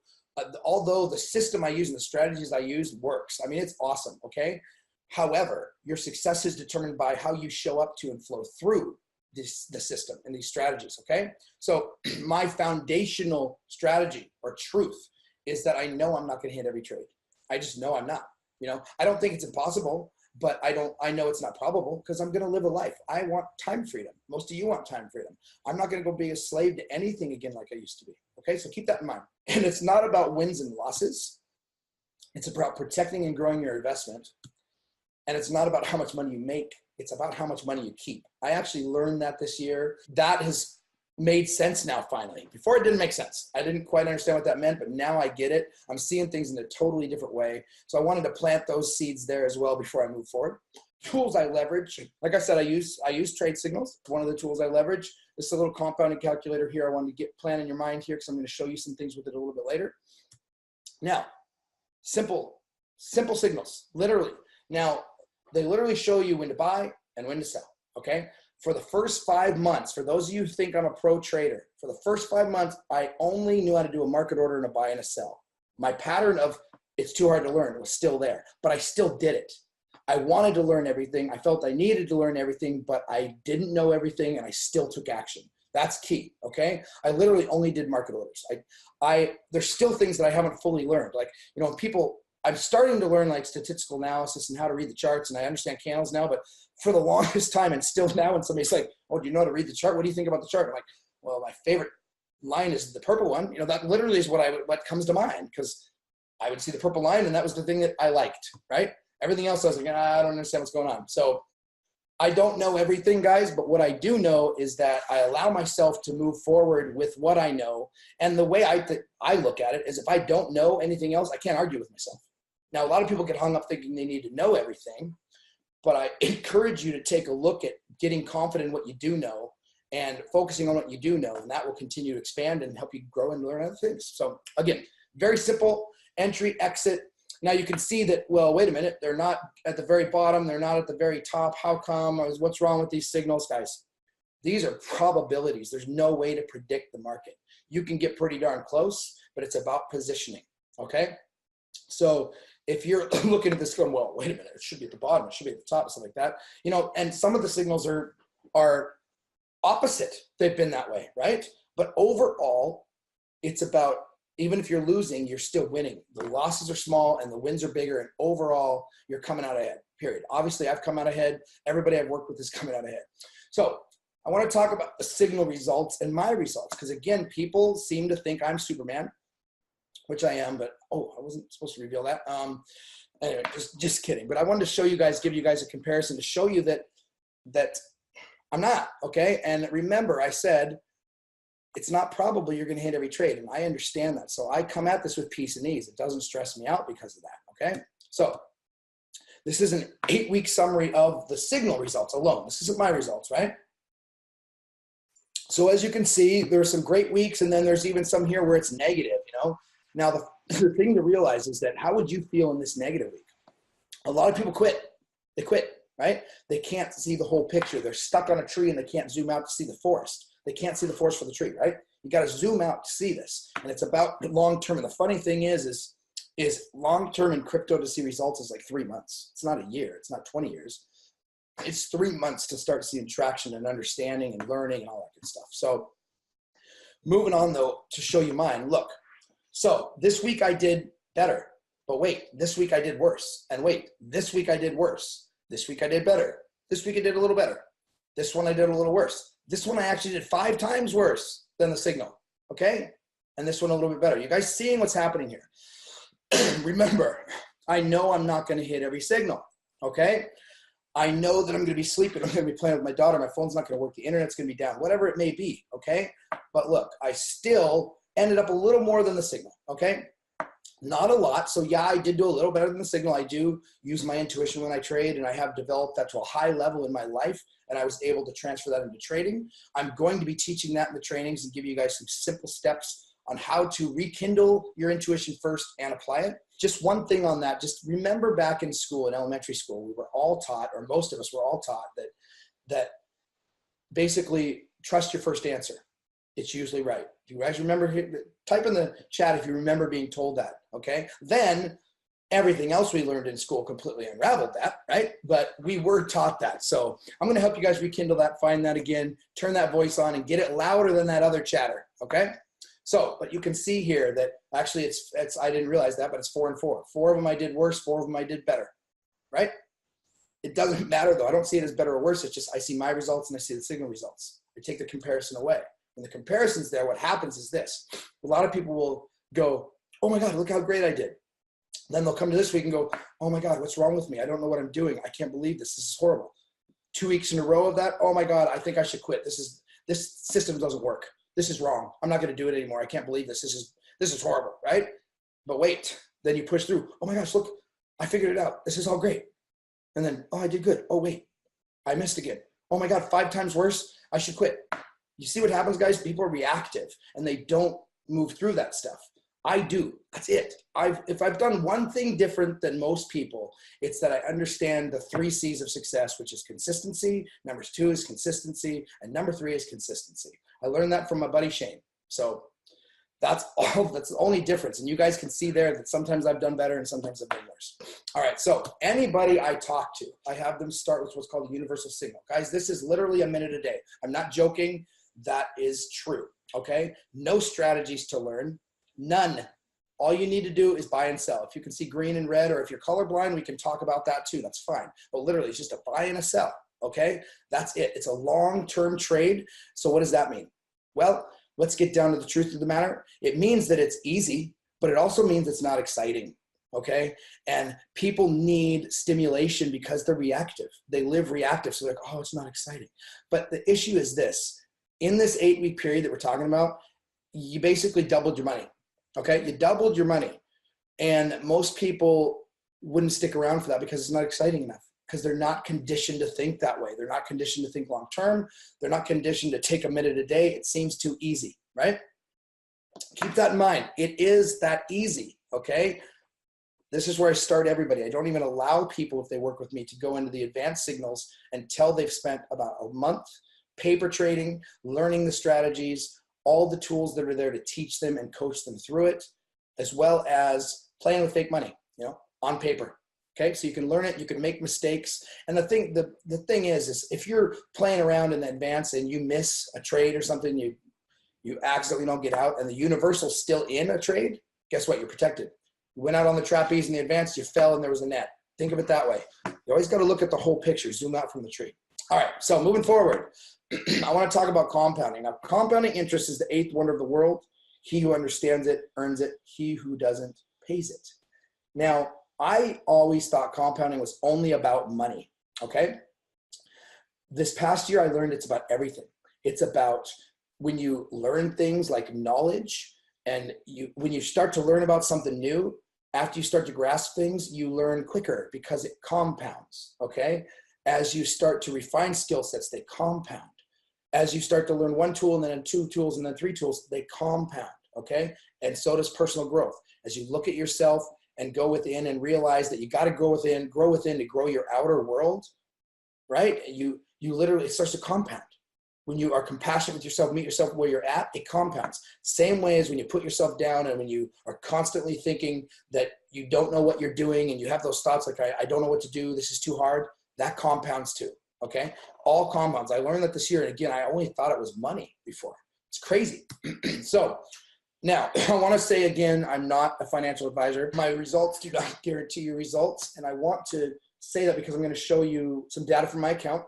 Although the system I use and the strategies I use works. I mean, it's awesome, okay? However, your success is determined by how you show up to and flow through the system and these strategies, okay? So my foundational strategy or truth is that I know I'm not gonna hit every trade. I just know I'm not, you know? I don't think it's impossible, but I know it's not probable because I'm gonna live a life. I want time freedom. Most of you want time freedom. I'm not gonna go be a slave to anything again like I used to be, okay? So keep that in mind. And it's not about wins and losses. It's about protecting and growing your investment. And it's not about how much money you make. It's about how much money you keep. I actually learned that this year. That has made sense now, finally. Before it didn't make sense. I didn't quite understand what that meant, but now I get it. I'm seeing things in a totally different way. So I wanted to plant those seeds there as well before I move forward. Tools I leverage. Like I said, I use trade signals. It's one of the tools I leverage. This is a little compounding calculator here. I wanted to plan in your mind here because I'm going to show you some things with it a little bit later. Now, simple signals, literally. Now, they literally show you when to buy and when to sell, okay? For the first 5 months, for those of you who think I'm a pro trader, for the first 5 months, I only knew how to do a market order and a buy and a sell. My pattern of it's too hard to learn was still there, but I still did it. I wanted to learn everything. I felt I needed to learn everything, but I didn't know everything and I still took action. That's key, okay? I literally only did market orders. There's still things that I haven't fully learned. Like, you know, I'm starting to learn like statistical analysis and how to read the charts, and I understand candles now, but for the longest time and still now when somebody's like, oh, do you know how to read the chart? What do you think about the chart? I'm like, well, my favorite line is the purple one. You know, that literally is what comes to mind because I would see the purple line and that was the thing that I liked, right? Everything else I was like, I don't understand what's going on. So I don't know everything, guys, but what I do know is that I allow myself to move forward with what I know. And the way I look at it is if I don't know anything else, I can't argue with myself. Now, a lot of people get hung up thinking they need to know everything, but I encourage you to take a look at getting confident in what you do know and focusing on what you do know, and that will continue to expand and help you grow and learn other things. So again, very simple, entry, exit. Now you can see that, well, wait a minute, they're not at the very bottom, they're not at the very top. How come? What's wrong with these signals, guys? These are probabilities. There's no way to predict the market. You can get pretty darn close, but it's about positioning, okay? So if you're looking at this going, well, wait a minute, it should be at the bottom, it should be at the top, something like that. You know, and some of the signals are opposite. They've been that way, right? But overall, it's about, even if you're losing, you're still winning. The losses are small and the wins are bigger, and overall, you're coming out ahead, period. Obviously, I've come out ahead. Everybody I've worked with is coming out ahead. So I want to talk about the signal results and my results, because again, people seem to think I'm Superman, which I am, but I wasn't supposed to reveal that. Anyway, just kidding. But I wanted to show you guys, give you guys a comparison to show you that I'm not, okay? And remember, I said, it's not probable you're going to hit every trade, and I understand that. So I come at this with peace and ease. It doesn't stress me out because of that, okay? So this is an 8-week summary of the signal results alone. This isn't my results, right? So as you can see, there are some great weeks, and then there's even some here where it's negative, you know? Now, the thing to realize is that how would you feel in this negative week? A lot of people quit. They quit, right? They can't see the whole picture. They're stuck on a tree and they can't zoom out to see the forest. They can't see the forest for the tree, right? You got to zoom out to see this. And it's about long-term. And the funny thing is long-term in crypto to see results is like 3 months. It's not a year. It's not 20 years. It's 3 months to start seeing traction and understanding and learning and all that good stuff. So moving on though, to show you mine, look. So this week I did better, but wait, this week I did worse. And wait, this week I did worse. This week I did better. This week I did a little better. This one I did a little worse. This one I actually did 5 times worse than the signal, okay? And this one a little bit better. You guys seeing what's happening here? Remember, I know I'm not gonna hit every signal, okay? I know that I'm gonna be sleeping, I'm gonna be playing with my daughter, my phone's not gonna work, the internet's gonna be down, whatever it may be, okay? But look, I still ended up a little more than the signal, okay? Not a lot. So yeah, I did do a little better than the signal. I do use my intuition when I trade, and I have developed that to a high level in my life, and I was able to transfer that into trading. I'm going to be teaching that in the trainings and give you guys some simple steps on how to rekindle your intuition first and apply it. Just one thing on that, just remember back in school, in elementary school, we were all taught, or most of us were all taught that basically trust your first answer. It's usually right. Do you guys remember? Type in the chat if you remember being told that, okay? Then everything else we learned in school completely unraveled that, right? But we were taught that. So I'm gonna help you guys rekindle that, find that again, turn that voice on and get it louder than that other chatter, okay? So, but you can see here that actually it's I didn't realize that, but it's 4 and 4. 4 of them I did worse, 4 of them I did better, right? It doesn't matter though. I don't see it as better or worse. It's just I see my results and I see the signal results. I take the comparison away. When the comparison's there, what happens is this. A lot of people will go, oh my God, look how great I did. Then they'll come to this week and go, oh my God, what's wrong with me? I don't know what I'm doing. I can't believe this. This is horrible. 2 weeks in a row of that, oh my God, I think I should quit. This system doesn't work. This is wrong. I'm not going to do it anymore. I can't believe this. This is horrible, right? But wait, then you push through. Oh my gosh, look, I figured it out. This is all great. And then, oh, I did good. Oh wait, I missed again. Oh my God, 5 times worse. I should quit. You see what happens, guys? People are reactive and they don't move through that stuff. I do. That's it. If I've done one thing different than most people, it's that I understand the 3 C's of success, which is consistency. Number 2 is consistency. And number 3 is consistency. I learned that from my buddy Shane. So that's the only difference. And you guys can see there that sometimes I've done better and sometimes I've done worse. All right. So anybody I talk to, I have them start with what's called a universal signal. Guys, this is literally a minute a day. I'm not joking. That is true, okay? No strategies to learn, none. All you need to do is buy and sell. If you can see green and red, or if you're colorblind, we can talk about that too, that's fine. But literally, it's just a buy and a sell, okay? That's it, it's a long-term trade. So what does that mean? Well, let's get down to the truth of the matter. It means that it's easy, but it also means it's not exciting. okay? And people need stimulation because they're reactive. They live reactive, so they're like, oh, it's not exciting. But the issue is this. In this 8-week period that we're talking about, you basically doubled your money, okay? You doubled your money. And most people wouldn't stick around for that because it's not exciting enough, because they're not conditioned to think that way. They're not conditioned to think long-term. They're not conditioned to take a minute a day. It seems too easy, right? Keep that in mind. It is that easy, okay? This is where I start everybody. I don't even allow people, if they work with me, to go into the advanced signals until they've spent about a month paper trading, learning the strategies, all the tools that are there to teach them and coach them through it, as well as playing with fake money, on paper. Okay, so you can learn it, you can make mistakes. And the thing is if you're playing around in the advance and you miss a trade or something, you accidentally don't get out, and the universal's still in a trade, guess what? You're protected. You went out on the trapeze in the advance, you fell, and there was a net. Think of it that way. You always got to look at the whole picture, zoom out from the tree. All right, so moving forward, I want to talk about compounding. Now, compounding interest is the 8th wonder of the world. He who understands it earns it. He who doesn't pays it. Now, I always thought compounding was only about money, okay? This past year, I learned it's about everything. It's about when you learn things like knowledge, and when you start to learn about something new, after you start to grasp things, you learn quicker because it compounds, okay? As you start to refine skill sets, they compound. As you start to learn one tool and then 2 tools and then 3 tools, they compound, okay? And so does personal growth. As you look at yourself and go within and realize that you got to grow within to grow your outer world, right? You literally, it starts to compound. When you are compassionate with yourself, meet yourself where you're at, it compounds. Same way as when you put yourself down and when you are constantly thinking that you don't know what you're doing and you have those thoughts like, I don't know what to do, this is too hard, that compounds too, okay? All compounds. I learned that this year, and again, I only thought it was money before. It's crazy. So now, I want to say again, I'm not a financial advisor. My results do not guarantee you results, and I want to say that because I'm going to show you some data from my account.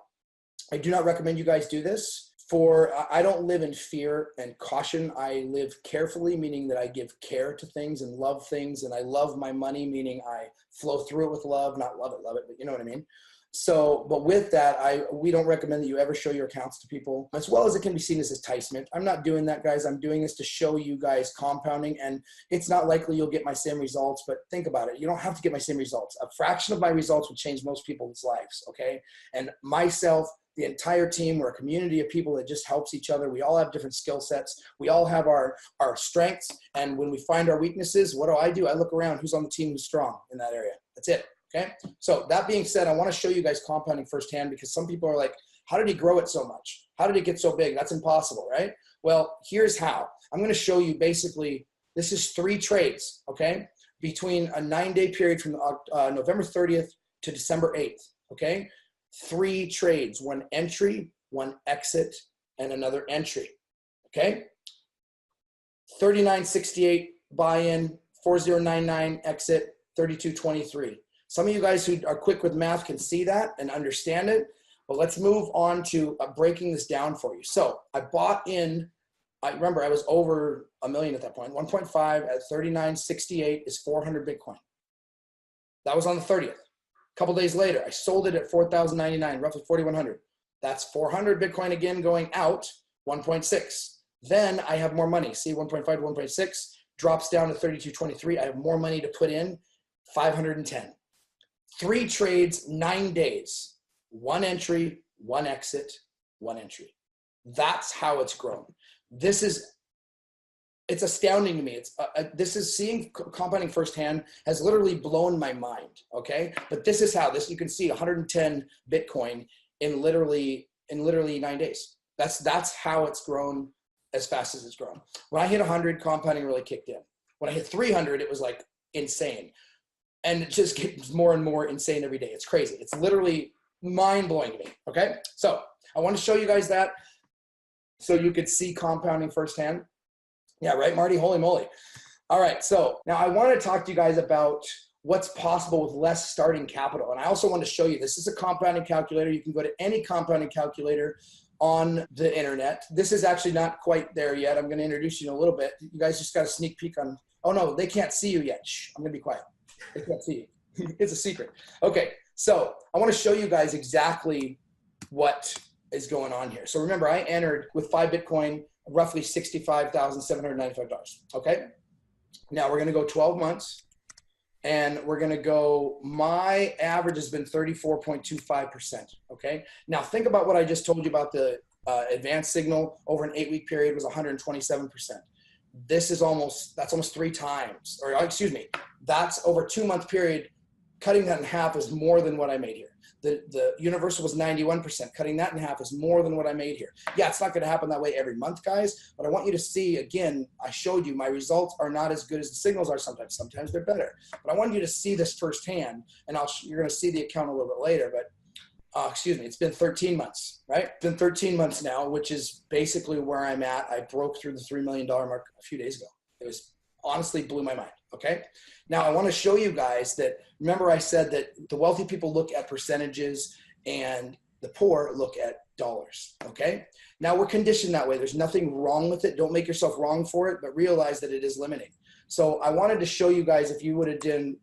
I do not recommend you guys do this. I don't live in fear and caution. I live carefully, meaning that I give care to things and love things, and I love my money, meaning I flow through it with love, not love it, but you know what I mean? So, but with that, we don't recommend that you ever show your accounts to people, as well as it can be seen as enticement. I'm not doing that, guys. I'm doing this to show you guys compounding, and it's not likely you'll get my same results, but think about it. You don't have to get my same results. A fraction of my results would change most people's lives, okay? And myself, the entire team, we're a community of people that just helps each other. We all have different skill sets. We all have our strengths, and when we find our weaknesses, what do? I look around, who's on the team who's strong in that area. That's it. Okay, so that being said, I want to show you guys compounding firsthand, because some people are like, how did he grow it so much? How did it get so big? That's impossible, right? Well, here's how. I'm going to show you basically, this is 3 trades, okay, between a 9-day period from November 30th to December 8th, okay? 3 trades, 1 entry, 1 exit, and another entry, okay? 39.68 buy-in, 40.99 exit, 32.23. Some of you guys who are quick with math can see that and understand it, but let's move on to breaking this down for you. So I bought in, I remember I was over $1 million at that point. 1.5 at 39.68 is 400 Bitcoin. That was on the 30th. A couple days later, I sold it at 4,099, roughly 4,100. That's 400 Bitcoin again going out, 1.6. Then I have more money. See, 1.5 to 1.6 drops down to 32.23. I have more money to put in, 510. 3 trades, 9 days, 1 entry, 1 exit, 1 entry. That's how it's grown. It's astounding to me. This is seeing compounding firsthand has literally blown my mind. Okay, but this is how you can see 110 Bitcoin in literally 9 days. That's how it's grown as fast as it's grown. When I hit 100, compounding really kicked in. When I hit 300, it was like insane. And it just gets more and more insane every day. It's crazy. It's literally mind-blowing to me, okay? So I want to show you guys that so you could see compounding firsthand. Yeah, right, Marty? Holy moly. All right, so now I want to talk to you guys about what's possible with less starting capital. And I also want to show you, this is a compounding calculator. You can go to any compounding calculator on the internet. This is actually not quite there yet. I'm going to introduce you in a little bit. You guys just got a sneak peek on, oh no, they can't see you yet. Shh, I'm going to be quiet. They can't see you. It's a secret. Okay, so I want to show you guys exactly what is going on here. So remember, I entered with 5 Bitcoin, roughly $65,795. Okay, now we're going to go 12 months. And we're going to go, my average has been 34.25%. Okay. Now think about what I just told you about the advanced signal over an 8-week period was 127%. This is that's almost 3 times, or excuse me, that's over a 2-month period. Cutting that in half is more than what I made here. The universal was 91%. Cutting that in half is more than what I made here. Yeah, it's not going to happen that way every month, guys, but I want you to see, again, I showed you my results are not as good as the signals are sometimes. Sometimes they're better. But I wanted you to see this firsthand, and you're going to see the account a little bit later, but excuse me, it's been 13 months, right? It's been 13 months now, which is basically where I'm at. I broke through the $3 million mark a few days ago. It was honestly blew my mind. Okay. Now I want to show you guys that, remember I said that the wealthy people look at percentages and the poor look at dollars. Okay. Now we're conditioned that way. There's nothing wrong with it. Don't make yourself wrong for it, but realize that it is limiting. So I wanted to show you guys, if you would have done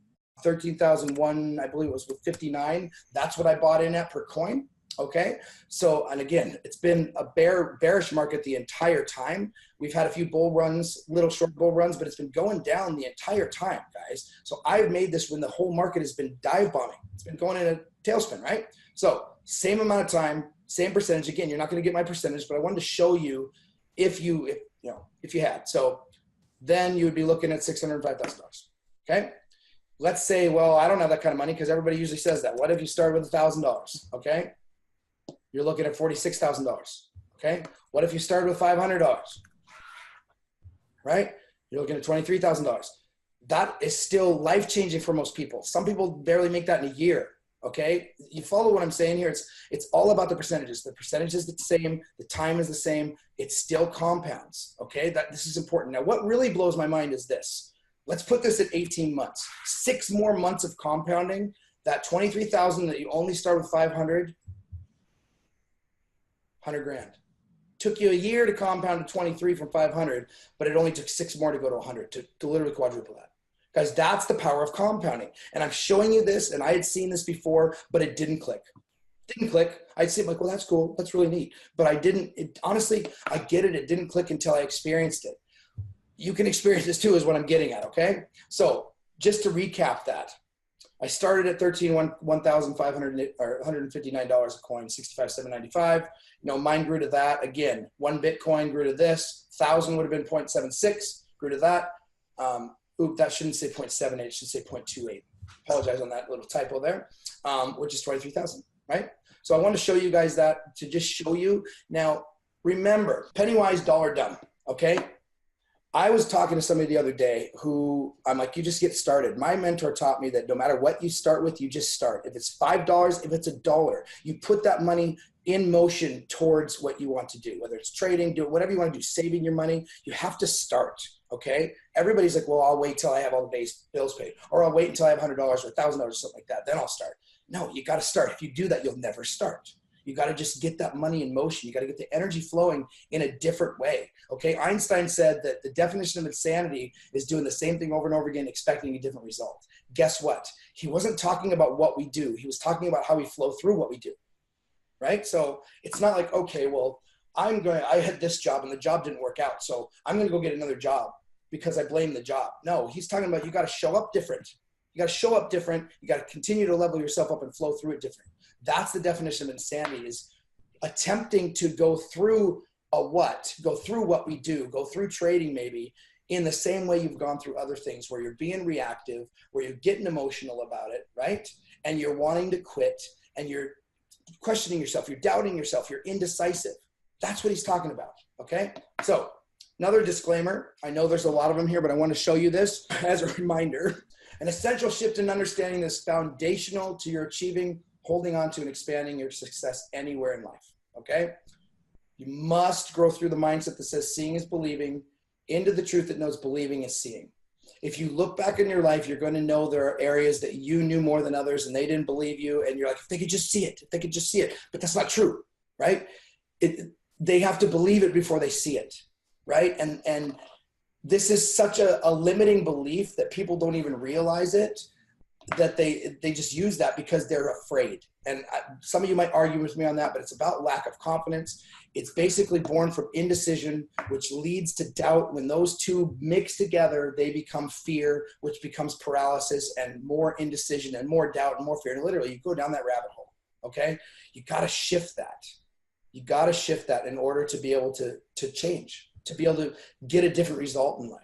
13,001, I believe it was with 59, that's what I bought in at per coin. Okay. So, and again, it's been a bearish market the entire time. We've had a few bull runs, little short bull runs, but it's been going down the entire time, guys. So I've made this when the whole market has been dive bombing. It's been going in a tailspin, right? So same amount of time, same percentage. Again, you're not going to get my percentage, but I wanted to show you if you had. So then you would be looking at $605,000. Okay. Let's say, well, I don't have that kind of money because everybody usually says that. What if you start with $1,000? Okay. You're looking at $46,000. Okay. What if you started with $500? Right? You're looking at $23,000. That is still life-changing for most people. Some people barely make that in a year. Okay. You follow what I'm saying here? It's all about the percentages. The percentage is the same. The time is the same. It still compounds. Okay. This is important. Now, what really blows my mind is this. Let's put this at 18 months, 6 more months of compounding. That 23,000 that you only start with 500, 100 grand. Took you a year to compound to 23 from 500, but it only took 6 more to go to 100 to literally quadruple that. Guys, that's the power of compounding. And I'm showing you this, and I had seen this before, but it didn't click. Didn't click. I'd say, like, well, that's cool. That's really neat. But I didn't, honestly, I get it. It didn't click until I experienced it. You can experience this too, is what I'm getting at, okay? So just to recap that, I started at $1,500 or $159 a coin, $65,795. You know, mine grew to that. Again, 1 Bitcoin grew to this. 1,000 would have been 0.76, grew to that. That shouldn't say 0.78, it should say 0.28. Apologize on that little typo there, which is 23,000, right? So I want to show you guys that to just show you. Now, remember, penny wise, dollar dumb, okay? I was talking to somebody the other day who I'm like, you just get started. My mentor taught me that no matter what you start with, you just start. If it's $5, if it's $1, you put that money in motion towards what you want to do, whether it's trading, do whatever you want to do, saving your money, you have to start. Okay. Everybody's like, well, I'll wait till I have all the base bills paid, or I'll wait until I have $100 or $1,000 or something like that. Then I'll start. No, you got to start. If you do that, you'll never start. You got to just get that money in motion. You got to get the energy flowing in a different way. Okay. Einstein said that the definition of insanity is doing the same thing over and over again, expecting a different result. Guess what? He wasn't talking about what we do. He was talking about how we flow through what we do. Right. So it's not like, okay, well, I had this job and the job didn't work out, so I'm going to go get another job because I blame the job. No, he's talking about you got to show up different. You got to show up different. You got to continue to level yourself up and flow through it different. That's the definition of insanity, is attempting to go through go through what we do, go through trading maybe in the same way you've gone through other things, where you're being reactive, where you're getting emotional about it, right? And you're wanting to quit, and you're questioning yourself, you're doubting yourself, you're indecisive. That's what he's talking about, okay? So another disclaimer, I know there's a lot of them here, but I want to show you this as a reminder. An essential shift in understanding is foundational to your achieving, holding on to, and expanding your success anywhere in life, okay? You must grow through the mindset that says seeing is believing, into the truth that knows believing is seeing. If you look back in your life, you're going to know there are areas that you knew more than others and they didn't believe you. And you're like, if they could just see it, if they could just see it. But that's not true, right? They have to believe it before they see it, right? And this is such a limiting belief that people don't even realize it. that they just use that because they're afraid. And some of you might argue with me on that, but it's about lack of confidence. It's basically born from indecision, which leads to doubt. When those two mix together, they become fear, which becomes paralysis, and more indecision and more doubt and more fear. And literally, you go down that rabbit hole, okay? You got to shift that. You got to shift that in order to be able to change, to be able to get a different result in life.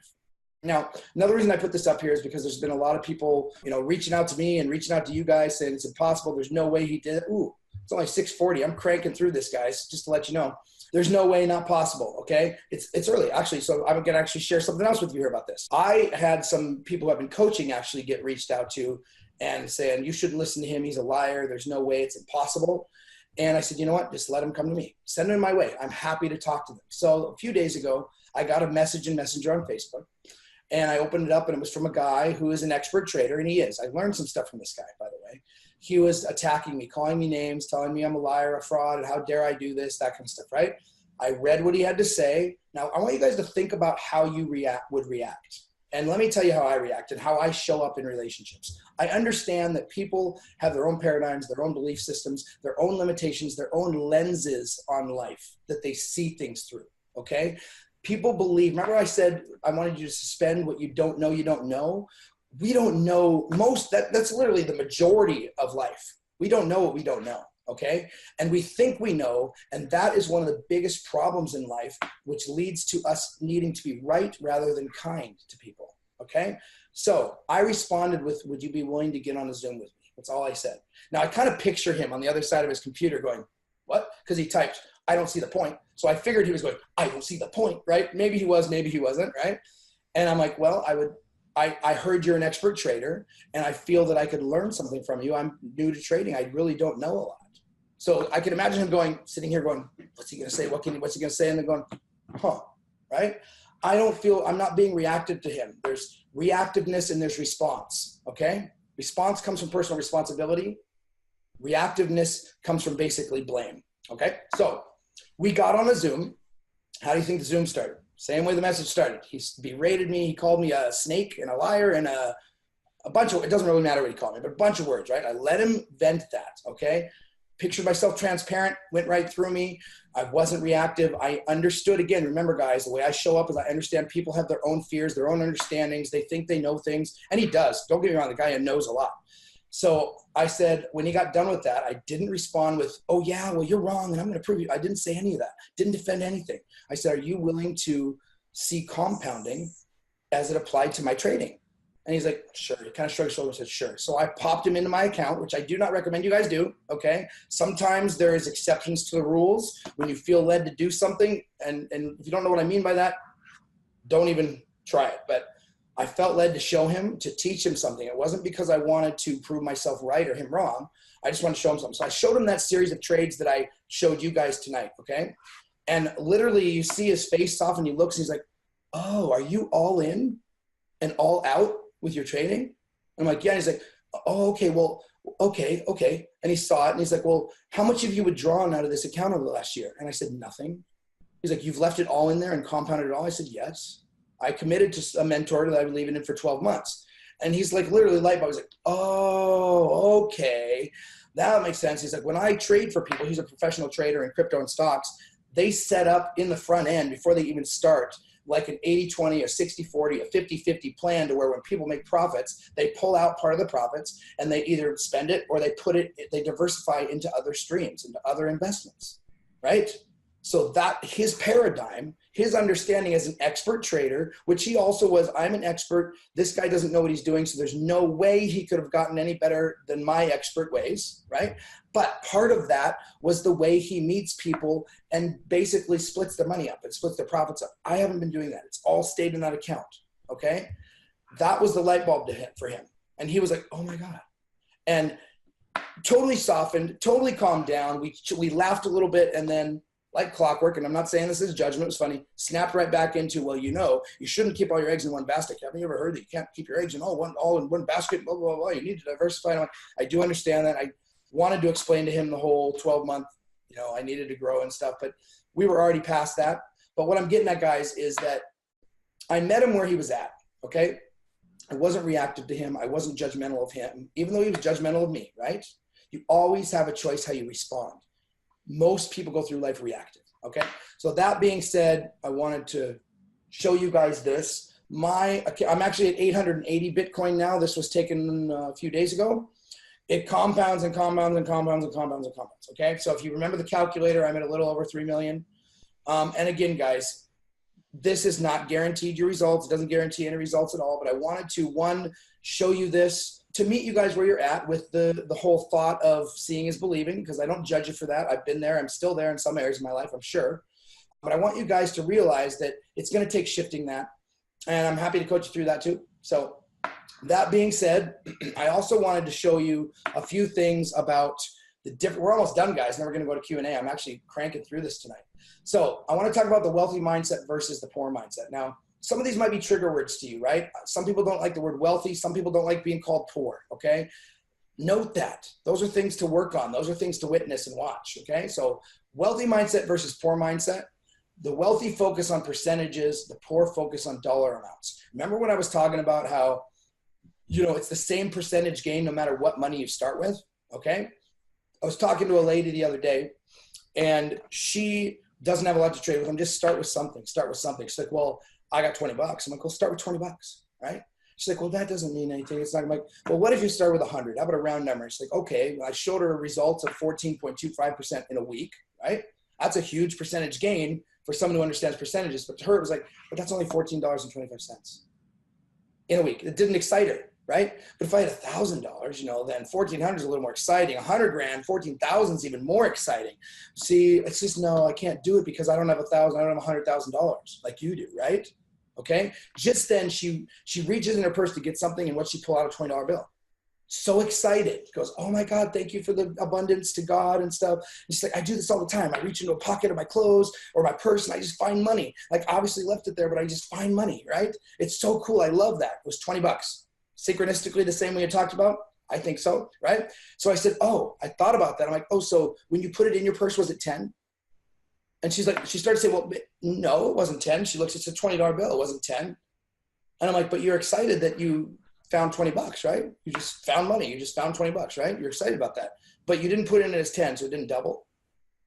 Now, another reason I put this up here is because there's been a lot of people, reaching out to me and reaching out to you guys saying it's impossible. There's no way he did it. Ooh, it's only 6:40. I'm cranking through this, guys, just to let you know. There's no way, not possible, okay? It's early, actually, so I'm going to actually share something else with you here about this. I had some people who have been coaching actually get reached out to and saying, you shouldn't listen to him. He's a liar. There's no way. It's impossible. And I said, you know what? Just let him come to me. Send him my way. I'm happy to talk to them. So a few days ago, I got a message in Messenger on Facebook. And I opened it up, and it was from a guy who is an expert trader, and he is. I learned some stuff from this guy, by the way. He was attacking me, calling me names, telling me I'm a liar, a fraud, and how dare I do this, that kind of stuff, right? I read what he had to say. Now, I want you guys to think about how you would react. And let me tell you how I react and how I show up in relationships. I understand that people have their own paradigms, their own belief systems, their own limitations, their own lenses on life that they see things through, okay? People believe, remember I said I wanted you to suspend what you don't know. We don't know that's literally the majority of life. We don't know what we don't know, okay? And we think we know, and that is one of the biggest problems in life, which leads to us needing to be right rather than kind to people, okay? So I responded with, would you be willing to get on a Zoom with me? That's all I said. Now I kind of picture him on the other side of his computer going, what? Because he typed, I don't see the point. So I figured he was going, I don't see the point, right? Maybe he was, maybe he wasn't, right? And I'm like, well, I heard you're an expert trader, and I feel that I could learn something from you. I'm new to trading. I really don't know a lot. So I can imagine him sitting here going, what's he going to say? What's he going to say? And then going, huh, right? I'm not being reactive to him. There's reactiveness and there's response, okay? Response comes from personal responsibility. Reactiveness comes from basically blame, okay? So we got on a Zoom. How do you think the Zoom started? Same way the message started. He berated me. He called me a snake and a liar and a bunch of, it doesn't really matter what he called me, but a bunch of words, right? I let him vent that, okay? Pictured myself transparent, went right through me. I wasn't reactive. I understood, again, remember guys, the way I show up is I understand people have their own fears, their own understandings. They think they know things, and he does. Don't get me wrong, the guy knows a lot. So I said, when he got done with that, I didn't respond with, oh yeah, well, you're wrong, and I'm going to prove you. I didn't say any of that. Didn't defend anything. I said, are you willing to see compounding as it applied to my trading? And he's like, sure. He kind of shrugged his shoulders and said, sure. So I popped him into my account, which I do not recommend you guys do, okay? Sometimes there is exceptions to the rules when you feel led to do something. And if you don't know what I mean by that, don't even try it. But I felt led to show him, to teach him something. It wasn't because I wanted to prove myself right or him wrong. I just wanted to show him something. So I showed him that series of trades that I showed you guys tonight, okay? And literally you see his face soften, he looks and he's like, oh, are you all in and all out with your trading? I'm like, yeah. And he's like, oh, okay, well, okay. And he saw it and he's like, well, how much have you withdrawn out of this account over the last year? And I said, nothing. He's like, you've left it all in there and compounded it all? I said, yes. I committed to a mentor that I would leave it in for 12 months. And he's like, literally light bulb. He's like, oh, okay. That makes sense. He's like, when I trade for people, he's a professional trader in crypto and stocks. They set up in the front end before they even start like an 80-20, a 60-40, a 50-50 plan to where when people make profits, they pull out part of the profits and they either spend it or they diversify into other streams, into other investments, right? So that his paradigm, his understanding as an expert trader, which he also was, I'm an expert, this guy doesn't know what he's doing, so there's no way he could have gotten any better than my expert ways, right? But part of that was the way he meets people and basically splits the money up and splits the profits up. I haven't been doing that. It's all stayed in that account, okay? That was the light bulb for him. And he was like, oh my God. And totally softened, totally calmed down. We laughed a little bit and then like clockwork, and I'm not saying this is judgment, it was funny, snapped right back into, well, you shouldn't keep all your eggs in one basket. Haven't you ever heard that you can't keep your eggs in all in one basket, blah, blah, blah. You need to diversify. Like, I do understand that. I wanted to explain to him the whole 12-month, I needed to grow and stuff, but we were already past that. But what I'm getting at, guys, is that I met him where he was at, okay? I wasn't reactive to him. I wasn't judgmental of him, even though he was judgmental of me, right? You always have a choice how you respond. Most people go through life reactive, okay? So that being said, I wanted to show you guys this. I'm actually at 880 Bitcoin now. This was taken a few days ago. It compounds and compounds and compounds and compounds and compounds, okay? So if you remember the calculator, I'm at a little over 3 million. And again, guys, this is not guaranteed your results. It doesn't guarantee any results at all, but I wanted to, one, show you this to meet you guys where you're at with the whole thought of seeing is believing, because I don't judge you for that. I've been there. I'm still there in some areas of my life, I'm sure. But I want you guys to realize that it's going to take shifting that. And I'm happy to coach you through that too. So that being said, I also wanted to show you a few things about the different, we're almost done, guys. Now we're going to go to Q&A. I'm actually cranking through this tonight. So I want to talk about the wealthy mindset versus the poor mindset. Now, some of these might be trigger words to you, right? Some people don't like the word wealthy. Some people don't like being called poor, okay? Note that. Those are things to work on. Those are things to witness and watch, okay? So wealthy mindset versus poor mindset. The wealthy focus on percentages, the poor focus on dollar amounts. Remember when I was talking about how, it's the same percentage gain no matter what money you start with, okay? I was talking to a lady the other day, and she doesn't have a lot to trade with. I'm just start with something. She's like, well, I got 20 bucks. I'm like, well, start with 20 bucks, right? She's like, well, that doesn't mean anything. It's not. I'm like, well, what if you start with 100? How about a round number? She's like, okay. I showed her results of 14.25% in a week, right? That's a huge percentage gain for someone who understands percentages. But to her, it was like, but that's only $14.25 in a week. It didn't excite her, right? But if I had $1,000, then 1,400 is a little more exciting. 100 grand, 14,000 is even more exciting. See, it's just, no, I can't do it because I don't have $1,000. I don't have $100,000 like you do, right? Okay. Just then she reaches in her purse to get something, and what she pull out a $20 bill. So excited. Goes, oh my God, thank you for the abundance to God and stuff. And she's like, I do this all the time. I reach into a pocket of my clothes or my purse and I just find money. Like obviously left it there, but I just find money, right? It's so cool. I love that. It was 20 bucks. Synchronistically the same way you talked about? I think so, right? So I said, oh, I thought about that. I'm like, oh, so when you put it in your purse, was it 10? And she's like, she started saying, well, no, it wasn't 10. She looks, it's a $20 bill. It wasn't 10. And I'm like, but you're excited that you found 20 bucks, right? You just found money. You just found 20 bucks, right? You're excited about that. But you didn't put it in as 10, so it didn't double.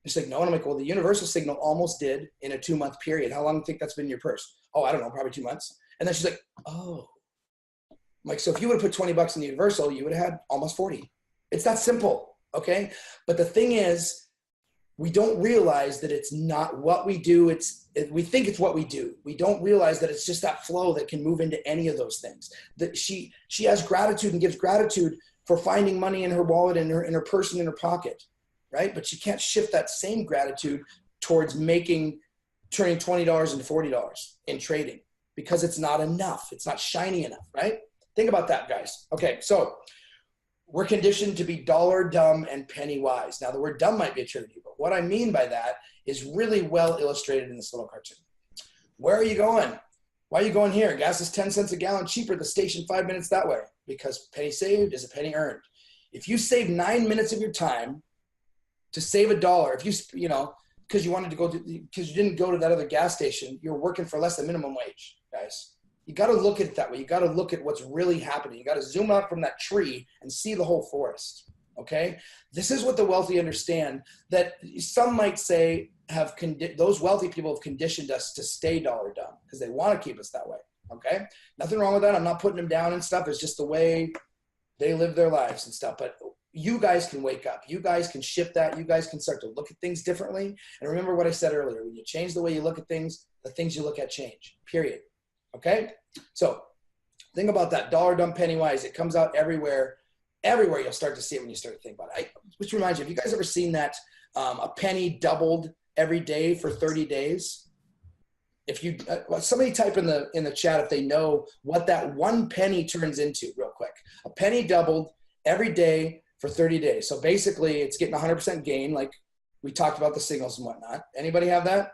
She's like, no. And I'm like, well, the universal signal almost did in a 2-month period. How long do you think that's been in your purse? Oh, I don't know, probably 2 months. And then she's like, oh. I'm like, so if you would have put 20 bucks in the universal, you would have had almost 40. It's that simple, okay? But the thing is, we don't realize that it's not what we do. We think it's what we do. We don't realize that it's just that flow that can move into any of those things. That she has gratitude and gives gratitude for finding money in her wallet, in her purse, and in her pocket, right? But she can't shift that same gratitude towards turning $20 into $40 in trading because it's not enough. It's not shiny enough, right? Think about that, guys. Okay, so we're conditioned to be dollar dumb and penny wise. Now, the word dumb might be a trigger to you, but what I mean by that is really well illustrated in this little cartoon. Where are you going? Why are you going here? Gas is 10 cents a gallon cheaper at the station 5 minutes that way, because penny saved is a penny earned. If you save 9 minutes of your time to save $1, if because you didn't go to that other gas station, you're working for less than minimum wage, guys. You got to look at it that way. You got to look at what's really happening. You got to zoom out from that tree and see the whole forest. Okay. This is what the wealthy understand, that some might say those wealthy people have conditioned us to stay dollar dumb because they want to keep us that way. Okay. Nothing wrong with that. I'm not putting them down and stuff. It's just the way they live their lives and stuff. But you guys can wake up. You guys can shift that. You guys can start to look at things differently. And remember what I said earlier, when you change the way you look at things, the things you look at change, period. Okay, so think about that. Dollar dumb, penny wise. It comes out everywhere. Everywhere you'll start to see it when you start to think about it. Which reminds you, have you guys ever seen that a penny doubled every day for 30 days? If you somebody type in the chat if they know what that 1 penny turns into, real quick. A penny doubled every day for 30 days. So basically, it's getting 100% gain, like we talked about the signals and whatnot. Anybody have that?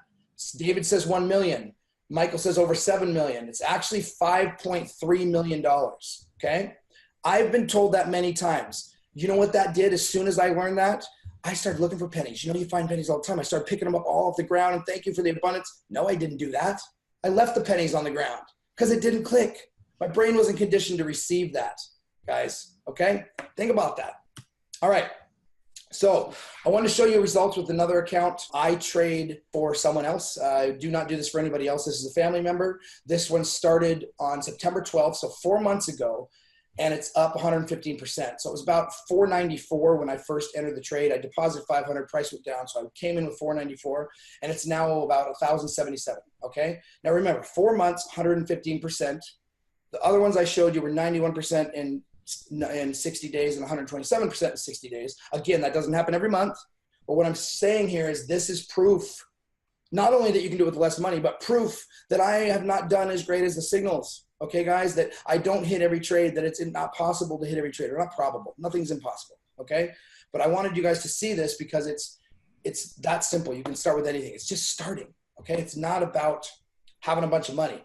David says 1 million. Michael says over 7 million. It's actually $5.3 million, okay? I've been told that many times. You know what that did as soon as I learned that? I started looking for pennies. You find pennies all the time. I started picking them up all off the ground and thank you for the abundance. No, I didn't do that. I left the pennies on the ground because it didn't click. My brain wasn't conditioned to receive that, guys. Okay? Think about that. All right. So I want to show you results with another account. I trade for someone else. I do not do this for anybody else. This is a family member. This one started on September 12th, so 4 months ago, and it's up 115%. So it was about $494 when I first entered the trade. I deposited 500, price went down, so I came in with $494, and it's now about $1,077. Okay. Now remember, 4 months, 115%. The other ones I showed you were 91% in 60 days and 127% in 60 days. Again, that doesn't happen every month. But what I'm saying here is this is proof, not only that you can do it with less money, but proof that I have not done as great as the signals. Okay, guys, that I don't hit every trade, that it's not possible to hit every trade, or not probable. Nothing's impossible. Okay. But I wanted you guys to see this because it's that simple. You can start with anything. It's just starting. Okay. It's not about having a bunch of money.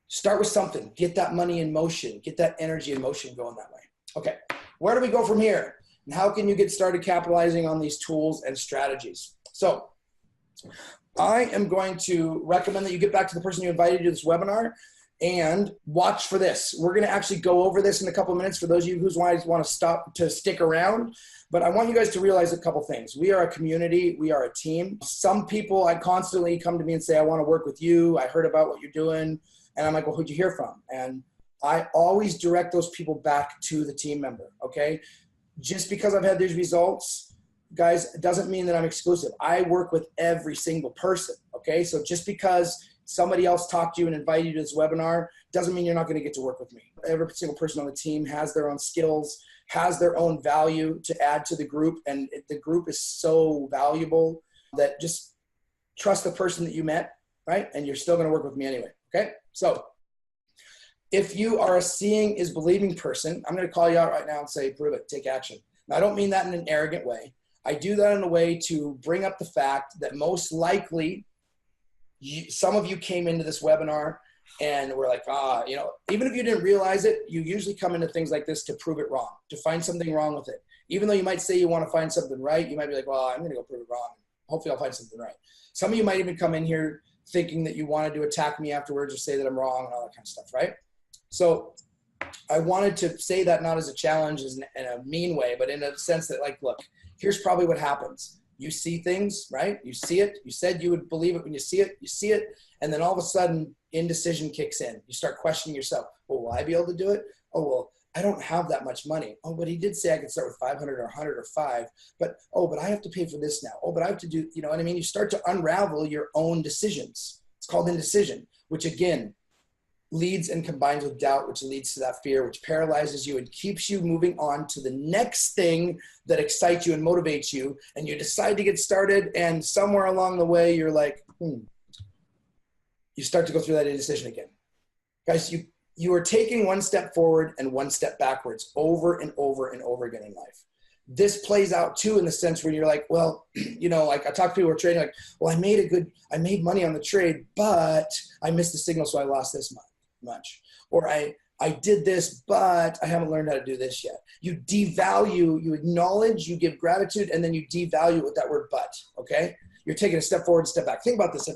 Start with something. Get that money in motion. Get that energy in motion going that way. Okay, where do we go from here? And how can you get started capitalizing on these tools and strategies? So I am going to recommend that you get back to the person you invited to this webinar and watch for this. We're going to actually go over this in a couple of minutes for those of you who want to stick around. But I want you guys to realize a couple things. We are a community. We are a team. Some people, I constantly come to me and say, I want to work with you. I heard about what you're doing. And I'm like, well, who'd you hear from? And I always direct those people back to the team member, okay? Just because I've had these results, guys, it doesn't mean that I'm exclusive. I work with every single person, okay? So just because somebody else talked to you and invited you to this webinar doesn't mean you're not going to get to work with me. Every single person on the team has their own skills, has their own value to add to the group, and the group is so valuable that just trust the person that you met, right? And you're still going to work with me anyway, okay? So if you are a seeing is believing person, I'm going to call you out right now and say, prove it, take action. Now, I don't mean that in an arrogant way. I do that in a way to bring up the fact that most likely some of you came into this webinar and were like, even if you didn't realize it, you usually come into things like this to prove it wrong, to find something wrong with it. Even though you might say you want to find something right, you might be like, well, I'm going to go prove it wrong. Hopefully I'll find something right. Some of you might even come in here thinking that you wanted to attack me afterwards or say that I'm wrong and all that kind of stuff, right? So I wanted to say that not as a challenge in a mean way, but in a sense that, like, look, here's probably what happens. You see things, right? You see it. You said you would believe it when you see it. And then all of a sudden indecision kicks in. You start questioning yourself. Well, will I be able to do it? Oh, well, I don't have that much money. Oh, but he did say I could start with 500 or 100 or 5. But, oh, but I have to pay for this now. Oh, but I have to do, you know what I mean? You start to unravel your own decisions. It's called indecision, which again, leads and combines with doubt, which leads to that fear, which paralyzes you and keeps you moving on to the next thing that excites you and motivates you. And you decide to get started, and somewhere along the way, you're like, you start to go through that indecision again. Guys, you are taking one step forward and one step backwards over and over and over again in life. This plays out too in the sense where you're like, well, like I talk to people who are trading, like, well, I made money on the trade, but I missed the signal, so I lost this much. Or I did this, but I haven't learned how to do this yet. You devalue, you acknowledge, you give gratitude, and then you devalue with that word but, okay? You're taking a step forward, step back. Think about this.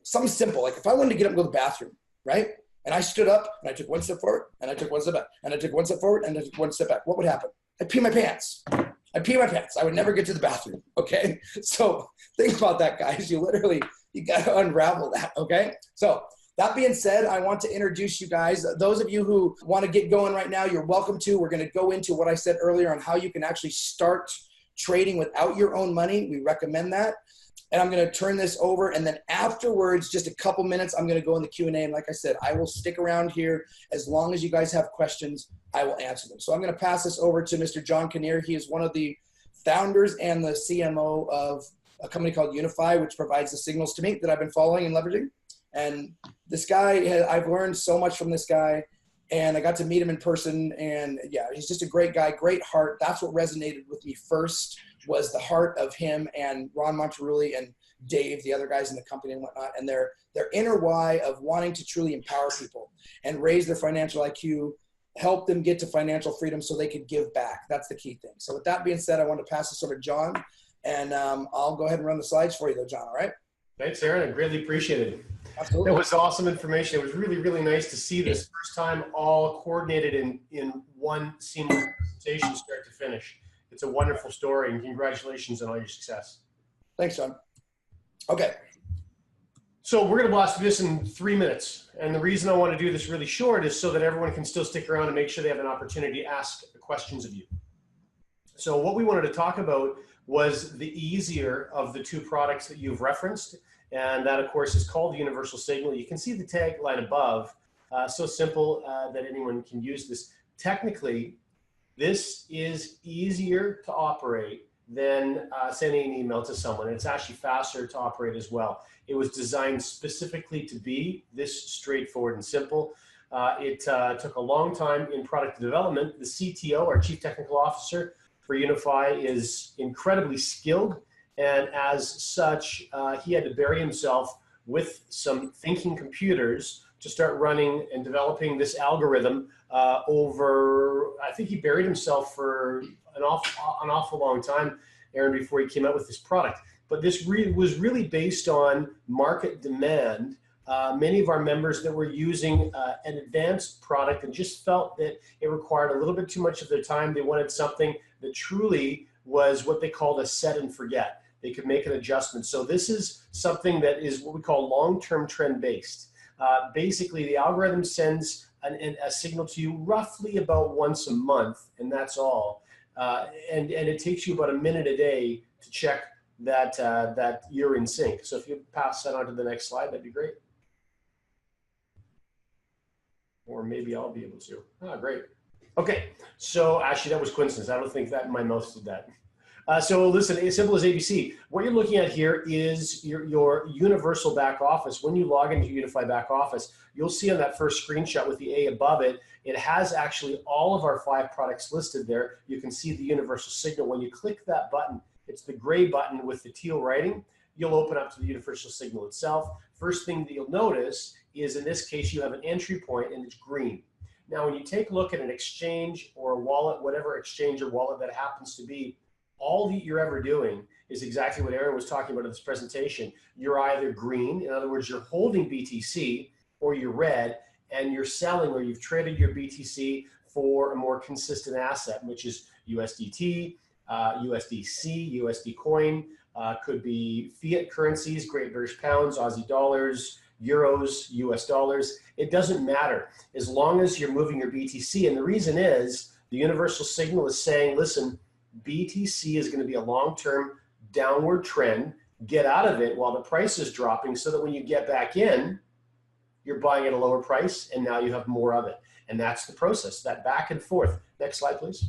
Something simple, like if I wanted to get up and go to the bathroom, right? And I stood up and I took one step forward and I took one step back and I took one step forward and I took one step back. What would happen? I'd pee my pants. I would never get to the bathroom, okay? So think about that, guys. You got to unravel that, okay? So that being said, I want to introduce you guys. Those of you who want to get going right now, you're welcome to. We're going to go into what I said earlier on how you can actually start trading without your own money. We recommend that. And I'm going to turn this over. And then afterwards, just a couple minutes, I'm going to go in the Q&A. And like I said, I will stick around here as long as you guys have questions. I will answer them. So I'm going to pass this over to Mr. John Kinnear. He is one of the founders and the CMO of a company called Unify, which provides the signals to me that I've been following and leveraging. And this guy, I've learned so much from this guy, and I got to meet him in person. And yeah, he's just a great guy, great heart. That's what resonated with me first, was the heart of him and Ron Monterulli and Dave, the other guys in the company and whatnot, and their inner why of wanting to truly empower people and raise their financial IQ, help them get to financial freedom so they could give back. That's the key thing. So with that being said, I want to pass this over to John, and I'll go ahead and run the slides for you though, John, all right? Thanks, Aaron. I greatly appreciate it. Absolutely. That was awesome information. It was really, really nice to see this first time all coordinated in one seamless presentation, start to finish. It's a wonderful story, and congratulations on all your success. Thanks, John. Okay. So we're going to blast through this in 3 minutes. And the reason I want to do this really short is so that everyone can still stick around and make sure they have an opportunity to ask questions of you. So what we wanted to talk about was the easier of the two products that you've referenced. And that, of course, is called the Universal Signal. You can see the tagline above. So simple that anyone can use this. Technically, this is easier to operate than sending an email to someone. It's actually faster to operate as well. It was designed specifically to be this straightforward and simple. It took a long time in product development. The CTO, our Chief Technical Officer for Unify, is incredibly skilled. And as such, he had to bury himself with some thinking computers to start running and developing this algorithm over, I think he buried himself for an awful long time, Aaron, before he came out with this product. But this was really based on market demand. Many of our members that were using an advanced product and just felt that it required a little bit too much of their time. They wanted something that truly was what they called a set and forget. They could make an adjustment. So this is something that is what we call long-term trend-based. Basically, the algorithm sends a signal to you roughly about once a month, and that's all. And it takes you about a minute a day to check that you're in sync. So if you pass that on to the next slide, that'd be great. Or maybe I'll be able to. Ah, great. Okay, so actually that was coincidence. I don't think that my mouse did that. So listen, as simple as ABC. What you're looking at here is your universal back office. When you log into Unify back office, you'll see on that first screenshot with the A above it, it has actually all of our 5 products listed there. You can see the Universal Signal. When you click that button, it's the gray button with the teal writing. You'll open up to the Universal Signal itself. First thing that you'll notice is in this case, you have an entry point and it's green. Now, when you take a look at an exchange or a wallet, whatever exchange or wallet that happens to be, all that you're ever doing is exactly what Aaron was talking about in this presentation. You're either green, in other words, you're holding BTC, or you're red, and you're selling or you've traded your BTC for a more consistent asset, which is USDT, USDC, USD coin, could be fiat currencies, Great British pounds, Aussie dollars, euros, US dollars. It doesn't matter as long as you're moving your BTC. And the reason is the Universal Signal is saying, listen, BTC is going to be a long-term downward trend. Get out of it while the price is dropping so that when you get back in, you're buying at a lower price and now you have more of it. And that's the process, that back and forth. Next slide, please.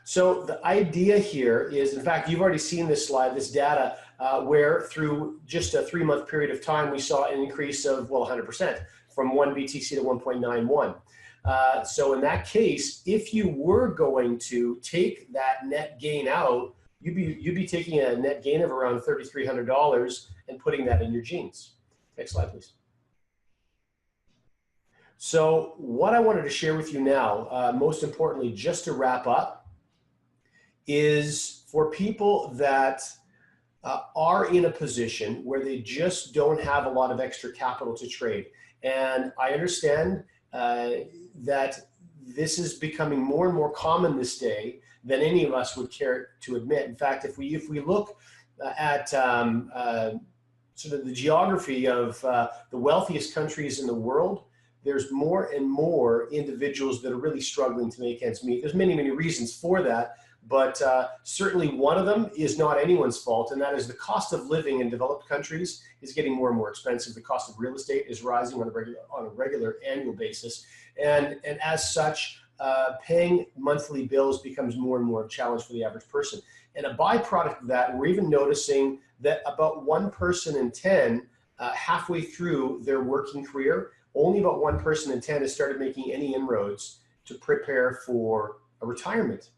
So the idea here is, in fact, you've already seen this slide, this data, where through just a 3-month period of time, we saw an increase of, well, 100% from 1 BTC to 1.91. So in that case, if you were going to take that net gain out, you'd be taking a net gain of around $3,300 and putting that in your jeans. Next slide, please. So what I wanted to share with you now, most importantly, just to wrap up, is for people that are in a position where they just don't have a lot of extra capital to trade. And I understand that this is becoming more and more common this day than any of us would care to admit. In fact, if we look at sort of the geography of the wealthiest countries in the world, there's more and more individuals that are really struggling to make ends meet. There's many, many reasons for that, but certainly one of them is not anyone's fault, and that is the cost of living in developed countries is getting more and more expensive. The cost of real estate is rising on a regular annual basis, and as such, paying monthly bills becomes more and more a challenge for the average person. And a byproduct of that, we're even noticing that about 1 person in 10 halfway through their working career, only about 1 person in 10 has started making any inroads to prepare for a retirement.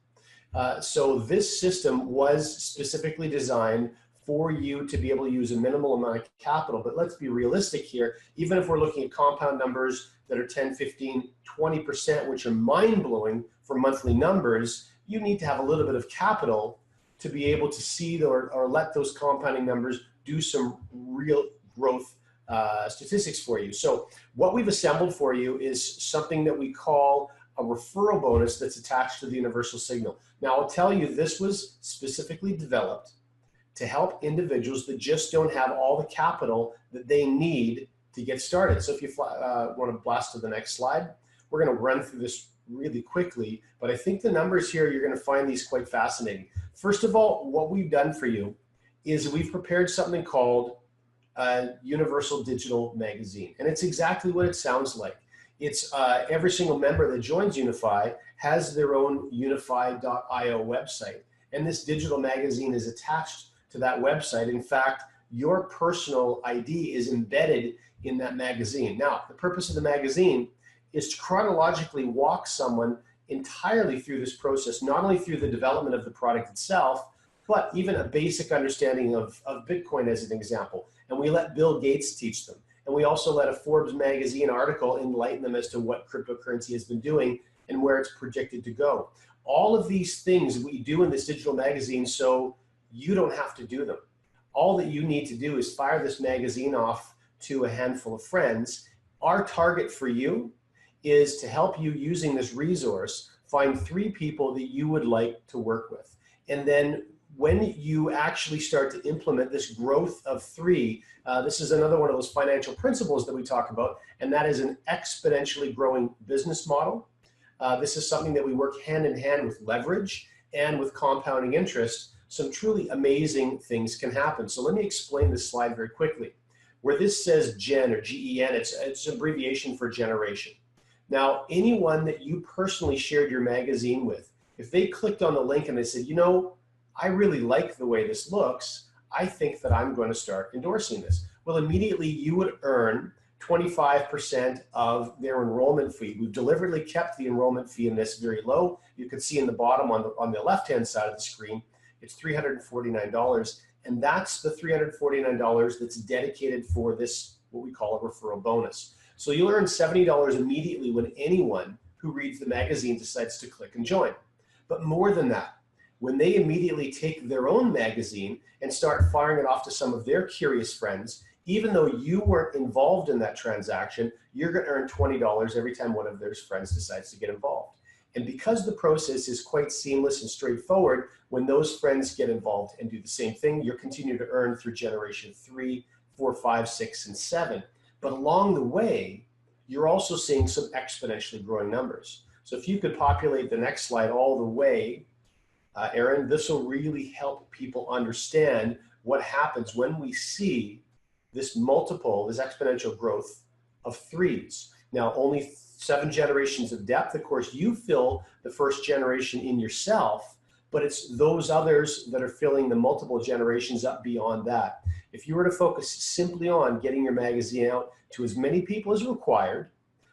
So this system was specifically designed for you to be able to use a minimal amount of capital. But let's be realistic here. Even if we're looking at compound numbers that are 10, 15, 20%, which are mind-blowing for monthly numbers, you need to have a little bit of capital to be able to see or let those compounding numbers do some real growth statistics for you. So what we've assembled for you is something that we call a referral bonus that's attached to the universal signal. Now, I'll tell you, this was specifically developed to help individuals that just don't have all the capital that they need to get started. So if you want to blast to the next slide, we're going to run through this really quickly, but I think the numbers here, you're going to find these quite fascinating. First of all, what we've done for you is we've prepared something called a Universal Digital Magazine, and it's exactly what it sounds like. It's every single member that joins Unify has their own unify.io website, and this digital magazine is attached to that website. In fact, your personal ID is embedded in that magazine. Now, the purpose of the magazine is to chronologically walk someone entirely through this process, not only through the development of the product itself, but even a basic understanding of Bitcoin as an example. And we let Bill Gates teach them. And we also let a Forbes magazine article enlighten them as to what cryptocurrency has been doing and where it's projected to go. All of these things we do in this digital magazine, so you don't have to do them. All that you need to do is fire this magazine off to a handful of friends. Our target for you is to help you, using this resource, find 3 people that you would like to work with. And then when you actually start to implement this growth of 3, this is another one of those financial principles that we talk about, and that is an exponentially growing business model. This is something that we work hand in hand with leverage and with compounding interest. Some truly amazing things can happen. So let me explain this slide very quickly. Where this says Gen or GEN, it's an abbreviation for generation. Now, anyone that you personally shared your magazine with, if they clicked on the link and they said, you know, I really like the way this looks, I think that I'm going to start endorsing this. Well, immediately you would earn 25% of their enrollment fee. We've deliberately kept the enrollment fee in this very low. You can see in the bottom on the left-hand side of the screen, it's $349. And that's the $349 that's dedicated for this, what we call a referral bonus. So you'll earn $70 immediately when anyone who reads the magazine decides to click and join. But more than that, when they immediately take their own magazine and start firing it off to some of their curious friends, even though you weren't involved in that transaction, you're going to earn $20 every time one of their friends decides to get involved. And because the process is quite seamless and straightforward, when those friends get involved and do the same thing, you'll continue to earn through generation 3, 4, 5, 6, and 7. But along the way, you're also seeing some exponentially growing numbers. So if you could populate the next slide all the way, Aaron, this will really help people understand what happens when we see this exponential growth of 3s. Now, only 7 generations of depth. Of course, you fill the first generation in yourself, but it's those others that are filling the multiple generations up beyond that. If you were to focus simply on getting your magazine out to as many people as required,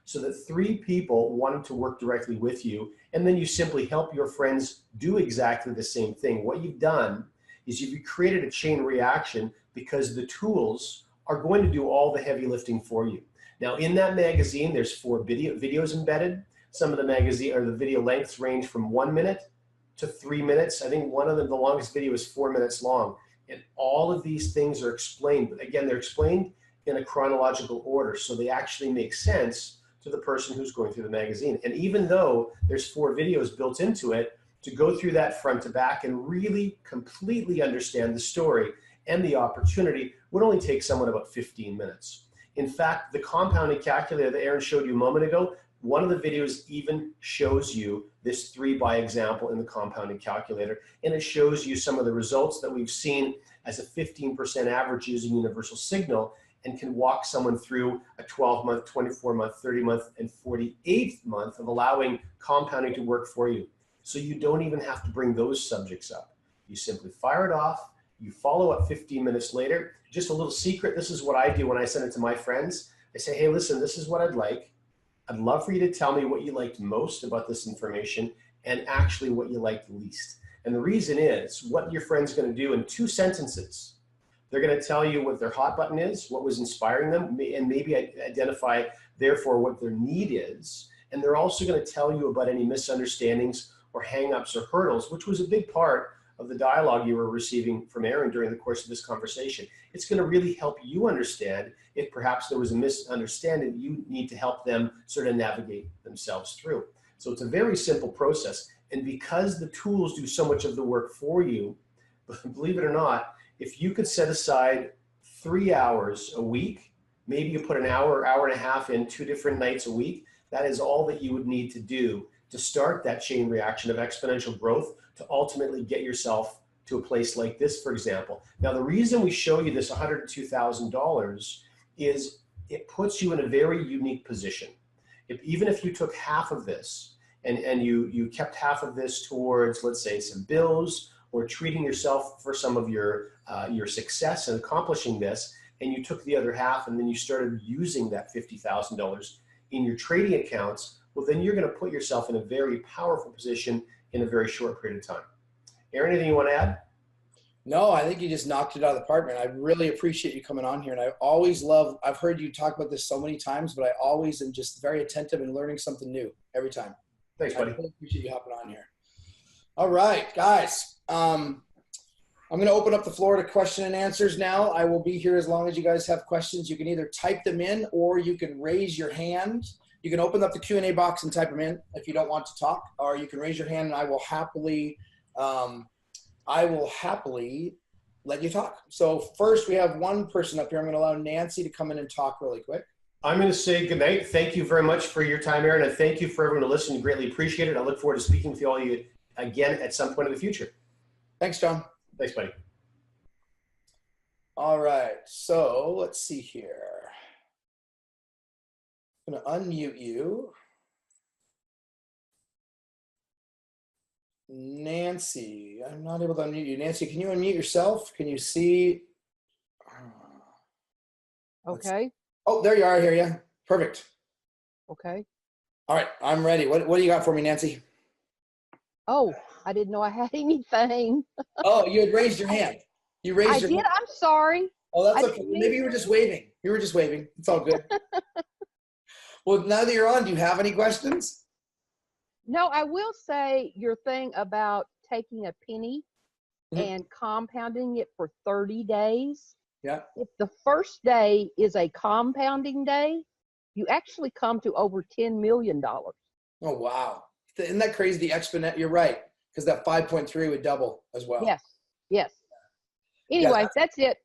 so that 3 people wanted to work directly with you, and then you simply help your friends do exactly the same thing. What you've done is you've created a chain reaction because the tools are going to do all the heavy lifting for you. Now, in that magazine, there's 4 videos embedded. Some of the the video lengths range from 1 minute to 3 minutes. I think one of them, the longest video is 4 minutes long. And all of these things are explained, but again, they're explained in a chronological order, so they actually make sense to the person who's going through the magazine. And even though there's 4 videos built into it, to go through that front to back and really completely understand the story and the opportunity would only take someone about 15 minutes. In fact, the compounding calculator that Aaron showed you a moment ago, one of the videos even shows you this 3 by example in the compounding calculator, and it shows you some of the results that we've seen as a 15% average using universal signal, and can walk someone through a 12-month, 24-month, 30-month, and 48th month of allowing compounding to work for you. So you don't even have to bring those subjects up. You simply fire it off, you follow up 15 minutes later. Just a little secret, this is what I do when I send it to my friends. I say, hey, listen, this is what I'd like. I'd love for you to tell me what you liked most about this information and actually what you liked least. And the reason is, what your friend's gonna do in 2 sentences, they're going to tell you what their hot button is, what was inspiring them, and maybe identify, therefore, what their need is. And they're also going to tell you about any misunderstandings or hangups or hurdles, which was a big part of the dialogue you were receiving from Aaron during the course of this conversation. It's going to really help you understand if perhaps there was a misunderstanding you need to help them sort of navigate themselves through. So it's a very simple process. And because the tools do so much of the work for you, believe it or not, if you could set aside 3 hours a week, maybe you put an hour, hour and a half in 2 different nights a week, that is all that you would need to do to start that chain reaction of exponential growth to ultimately get yourself to a place like this, for example. Now, the reason we show you this $102,000 is it puts you in a very unique position. Even if you took half of this and you kept half of this towards, let's say, some bills or treating yourself for some of your success in accomplishing this, and you took the other half and then you started using that $50,000 in your trading accounts, well, then you're going to put yourself in a very powerful position in a very short period of time. Aaron, anything you want to add? No, I think you just knocked it out of the park, man. I really appreciate you coming on here. And I always love, I've heard you talk about this so many times, but I always am just very attentive and learning something new every time. Thanks, buddy. I really appreciate you hopping on here. All right, guys. I'm going to open up the floor to question and answers now. I will be here as long as you guys have questions. You can either type them in or you can raise your hand. You can open up the Q&A box and type them in if you don't want to talk, or you can raise your hand and I will happily let you talk. So first we have one person up here. I'm going to allow Nancy to come in and talk really quick. I'm going to say good night. Thank you very much for your time, Aaron, and thank you for everyone to listen. Greatly appreciate it. I look forward to speaking with you all again at some point in the future. Thanks, John. Thanks, buddy. All right. So let's see here. I'm going to unmute you. Nancy, I'm not able to unmute you. Nancy, can you unmute yourself? Can you see? Okay. Oh, there you are. I hear you. Perfect. Okay. All right. I'm ready. What do you got for me, Nancy? Oh, I didn't know I had anything. Oh, you had raised your hand. You raised I your did. hand. I'm sorry. Oh, that's I okay. didn't Maybe you were just waving. You were just waving. It's all good. Well, now that you're on, do you have any questions? No, I will say your thing about taking a penny and compounding it for 30 days. Yeah. If the first day is a compounding day, you actually come to over $10 million. Oh, wow. Isn't that crazy? The exponent, you're right. Because that 5.3 would double as well. Yes. Yes. Anyway, Yeah, that's it.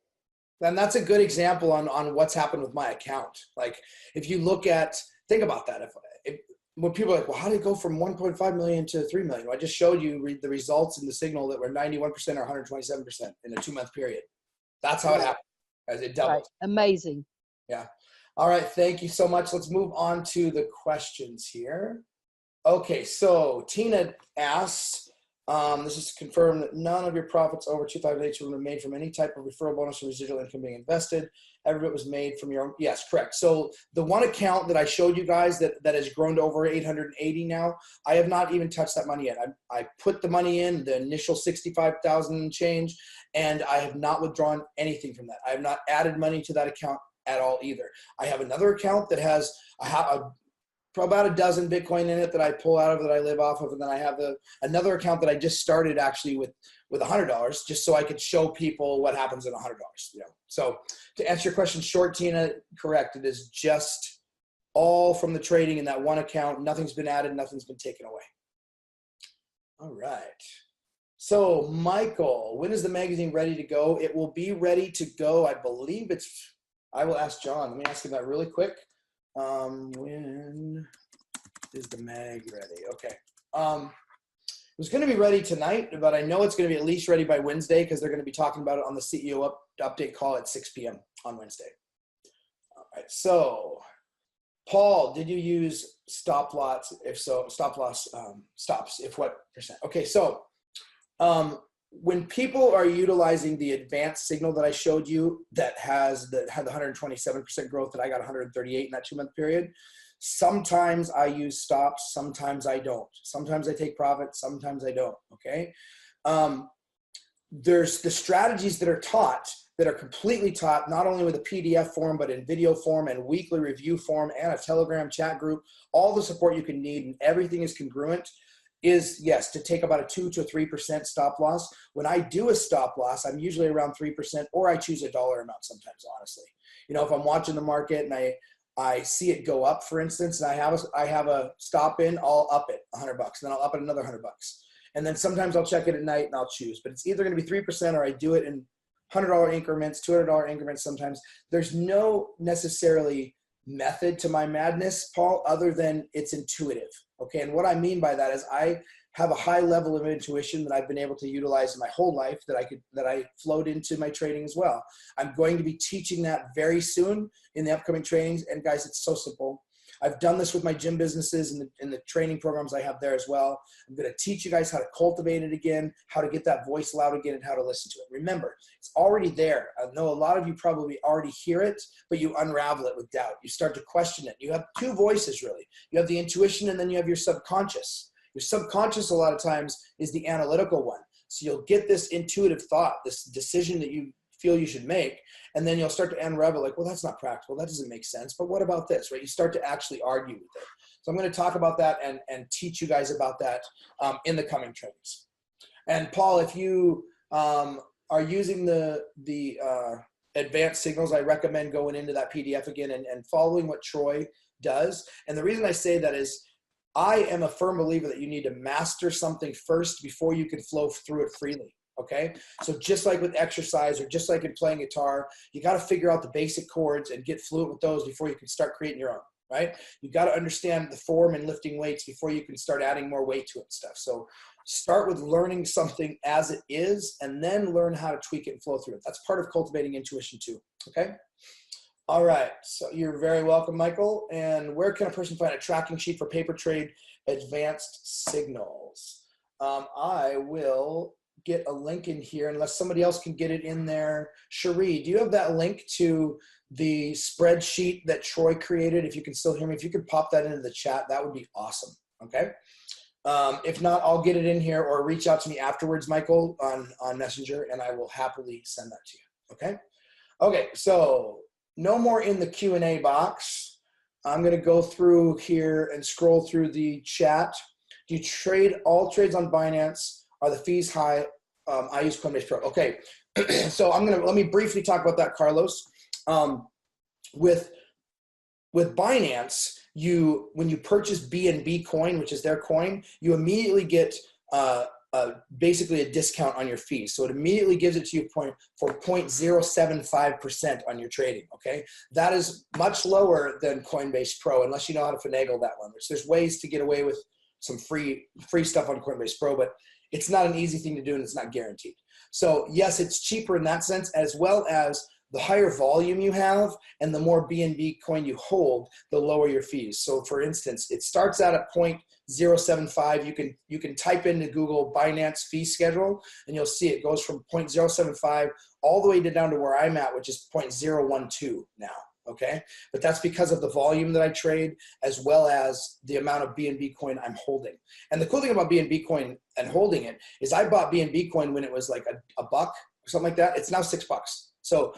And that's a good example on what's happened with my account. Like if you look at, think about that. If when people are like, well, how did it go from 1.5 million to 3 million? Well, I just showed you the results in the signal that were 91% or 127% in a 2-month period. That's how it happened, as it doubled. Right. Amazing. Yeah. All right. Thank you so much. Let's move on to the questions here. Okay. So Tina asks, this is to confirm that none of your profits over 2008 were made from any type of referral bonus or residual income being invested. Every bit was made from your own. Yes, correct. So the one account that I showed you guys that has grown to over 880 now, I have not even touched that money yet. I put the money in, the initial 65,000 and change, and I have not withdrawn anything from that. I have not added money to that account at all either. I have another account that has about a dozen Bitcoin in it that I pull out of, that I live off of. And then I have another account that I just started actually with $100, just so I could show people what happens in $100. You know, so to answer your question short, Tina, correct. It is just all from the trading in that one account. Nothing's been added. Nothing's been taken away. All right. So Michael, when is the magazine ready to go? It will be ready to go. I believe I will ask John. Let me ask him that really quick. When is the mag ready? Okay. It was going to be ready tonight, but I know it's going to be at least ready by Wednesday because they're going to be talking about it on the CEO update call at 6 p.m. on Wednesday. All right. So, Paul, did you use stop loss? If so, stop loss stops. If what percent? Okay. So, when people are utilizing the advanced signal that I showed you that had the 127% growth that I got 138 in that 2-month period, sometimes I use stops, sometimes I don't. Sometimes I take profit, sometimes I don't, okay? There's the strategies that are taught, that are completely taught, not only with a PDF form, but in video form and weekly review form and a Telegram chat group, all the support you can need, and everything is congruent. is, yes, to take about a 2 to 3% stop loss. When I do a stop loss, I'm usually around 3%, or I choose a dollar amount sometimes, honestly. You know, if I'm watching the market and I see it go up, for instance, and I have a stop in, I'll up it $100, then I'll up it another $100. And then sometimes I'll check it at night and I'll choose. But it's either going to be 3% or I do it in $100 increments, $200 increments sometimes. There's no necessarily method to my madness, Paul, other than it's intuitive. Okay. And what I mean by that is I have a high level of intuition that I've been able to utilize in my whole life that I flowed into my trading as well. I'm going to be teaching that very soon in the upcoming trainings. And guys, it's so simple. I've done this with my gym businesses and the training programs I have there as well. I'm going to teach you guys how to cultivate it again, how to get that voice loud again, and how to listen to it. Remember, it's already there. I know a lot of you probably already hear it, but you unravel it with doubt. You start to question it. You have two voices, really. You have the intuition, and then you have your subconscious. Your subconscious, a lot of times, is the analytical one. So you'll get this intuitive thought, this decision that you feel you should make, and then you'll start to unravel like, well, that's not practical. That doesn't make sense. But what about this, right? You start to actually argue with it. So I'm going to talk about that and teach you guys about that in the coming trainings. And Paul, if you are using the advanced signals, I recommend going into that PDF again and following what Troy does. And the reason I say that is I am a firm believer that you need to master something first before you can flow through it freely. Okay. So just like with exercise or just like in playing guitar, you got to figure out the basic chords and get fluent with those before you can start creating your own, right? You got to understand the form and lifting weights before you can start adding more weight to it and stuff. So start with learning something as it is and then learn how to tweak it and flow through it. That's part of cultivating intuition too. Okay. All right. So you're very welcome, Michael. And where can a person find a tracking sheet for paper trade advanced signals? I will get a link in here unless somebody else can get it in there. Cherie, do you have that link to the spreadsheet that Troy created? If you can still hear me, if you could pop that into the chat, that would be awesome. Okay. If not, I'll get it in here or reach out to me afterwards, Michael, on Messenger, and I will happily send that to you. Okay. Okay. So no more in the Q&A box. I'm going to go through here and scroll through the chat. Do you trade all trades on Binance? Are the fees high? I use Coinbase Pro. Okay, so let me briefly talk about that, Carlos. With Binance, when you purchase BNB coin, which is their coin, you immediately get basically a discount on your fees. So it immediately gives it to you for 0.075% on your trading. Okay, that is much lower than Coinbase Pro, unless you know how to finagle that one. There's ways to get away with some free stuff on Coinbase Pro, but it's not an easy thing to do and it's not guaranteed. So yes, it's cheaper in that sense, as well as the higher volume you have and the more BNB coin you hold, the lower your fees. So for instance, it starts out at 0.075. You can type into Google Binance fee schedule and you'll see it goes from 0.075 all the way down to where I'm at, which is 0.012 now. Okay. But that's because of the volume that I trade as well as the amount of BNB coin I'm holding. And the cool thing about BNB coin and holding it is I bought BNB coin when it was like a buck or something like that. It's now $6. So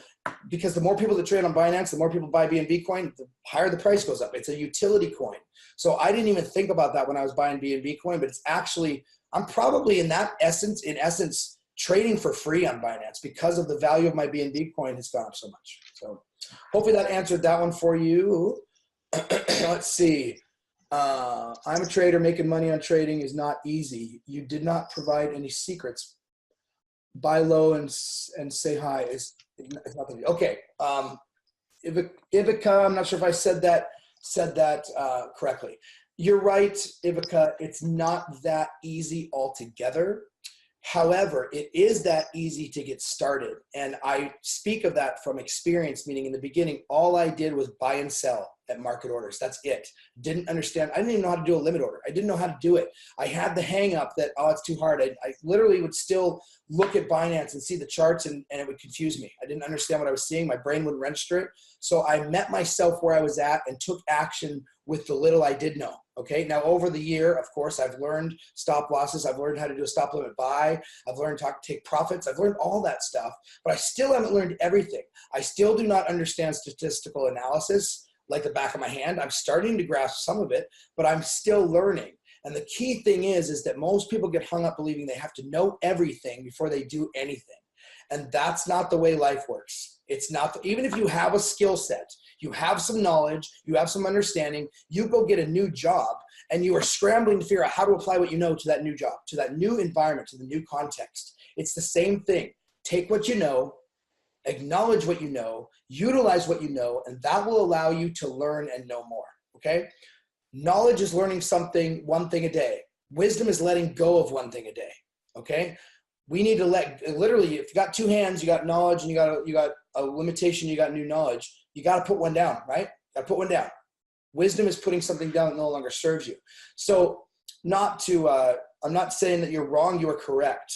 because the more people that trade on Binance, the more people buy BNB coin, the higher the price goes up. It's a utility coin. So I didn't even think about that when I was buying BNB coin, but it's actually, I'm probably in essence, trading for free on Binance because of the value of my BNB coin has gone up so much. So hopefully that answered that one for you. Let's see. I'm a trader. Making money on trading is not easy. You did not provide any secrets. Buy low and say hi. It's nothing. Okay. Ivica, I'm not sure if I said that correctly. You're right, Ivica. It's not that easy altogether. However, it is that easy to get started. And I speak of that from experience, meaning in the beginning, all I did was buy and sell at market orders. That's it. Didn't understand. I didn't even know how to do a limit order. I didn't know how to do it. I had the hang up that, oh, it's too hard. I literally would still look at Binance and see the charts and it would confuse me. I didn't understand what I was seeing. My brain wouldn't register it. So I met myself where I was at and took action with the little I did know. Okay. Now over the year, of course, I've learned stop losses. I've learned how to do a stop limit buy. I've learned how to take profits. I've learned all that stuff, but I still haven't learned everything. I still do not understand statistical analysis like the back of my hand. I'm starting to grasp some of it, but I'm still learning. And the key thing is that most people get hung up believing they have to know everything before they do anything. And that's not the way life works. It's not, even if you have a skill set, you have some knowledge, you have some understanding, you go get a new job and you are scrambling to figure out how to apply what you know to that new job, to that new environment, to the new context. It's the same thing. Take what you know, acknowledge what you know, utilize what you know, and that will allow you to learn and know more, okay? Knowledge is learning something, one thing a day. Wisdom is letting go of one thing a day, okay? We need to literally, if you got two hands, you got knowledge, and you got a limitation, you got new knowledge, you got to put one down, right? Got to put one down. Wisdom is putting something down that no longer serves you. So I'm not saying that you're wrong, you are correct.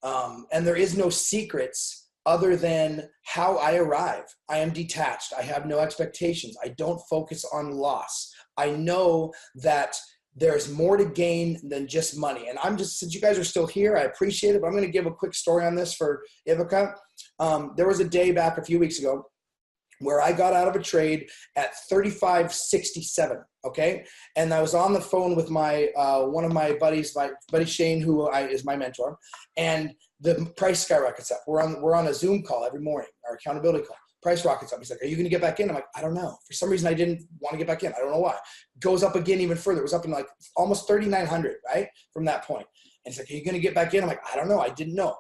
And there is no secrets other than how I arrive. I am detached. I have no expectations. I don't focus on loss. I know that there's more to gain than just money. And since you guys are still here, I appreciate it, but I'm going to give a quick story on this for Ivica. There was a day back a few weeks ago where I got out of a trade at 35.67, okay? And I was on the phone with my one of my buddies, my buddy Shane, who is my mentor, and the price skyrockets up. We're on a Zoom call every morning, our accountability call. Price rockets up. He's like, are you going to get back in? I'm like, I don't know. For some reason, I didn't want to get back in. I don't know why. Goes up again even further. It was up in like almost 3,900, right? From that point. And he's like, are you going to get back in? I'm like, I don't know. I didn't know.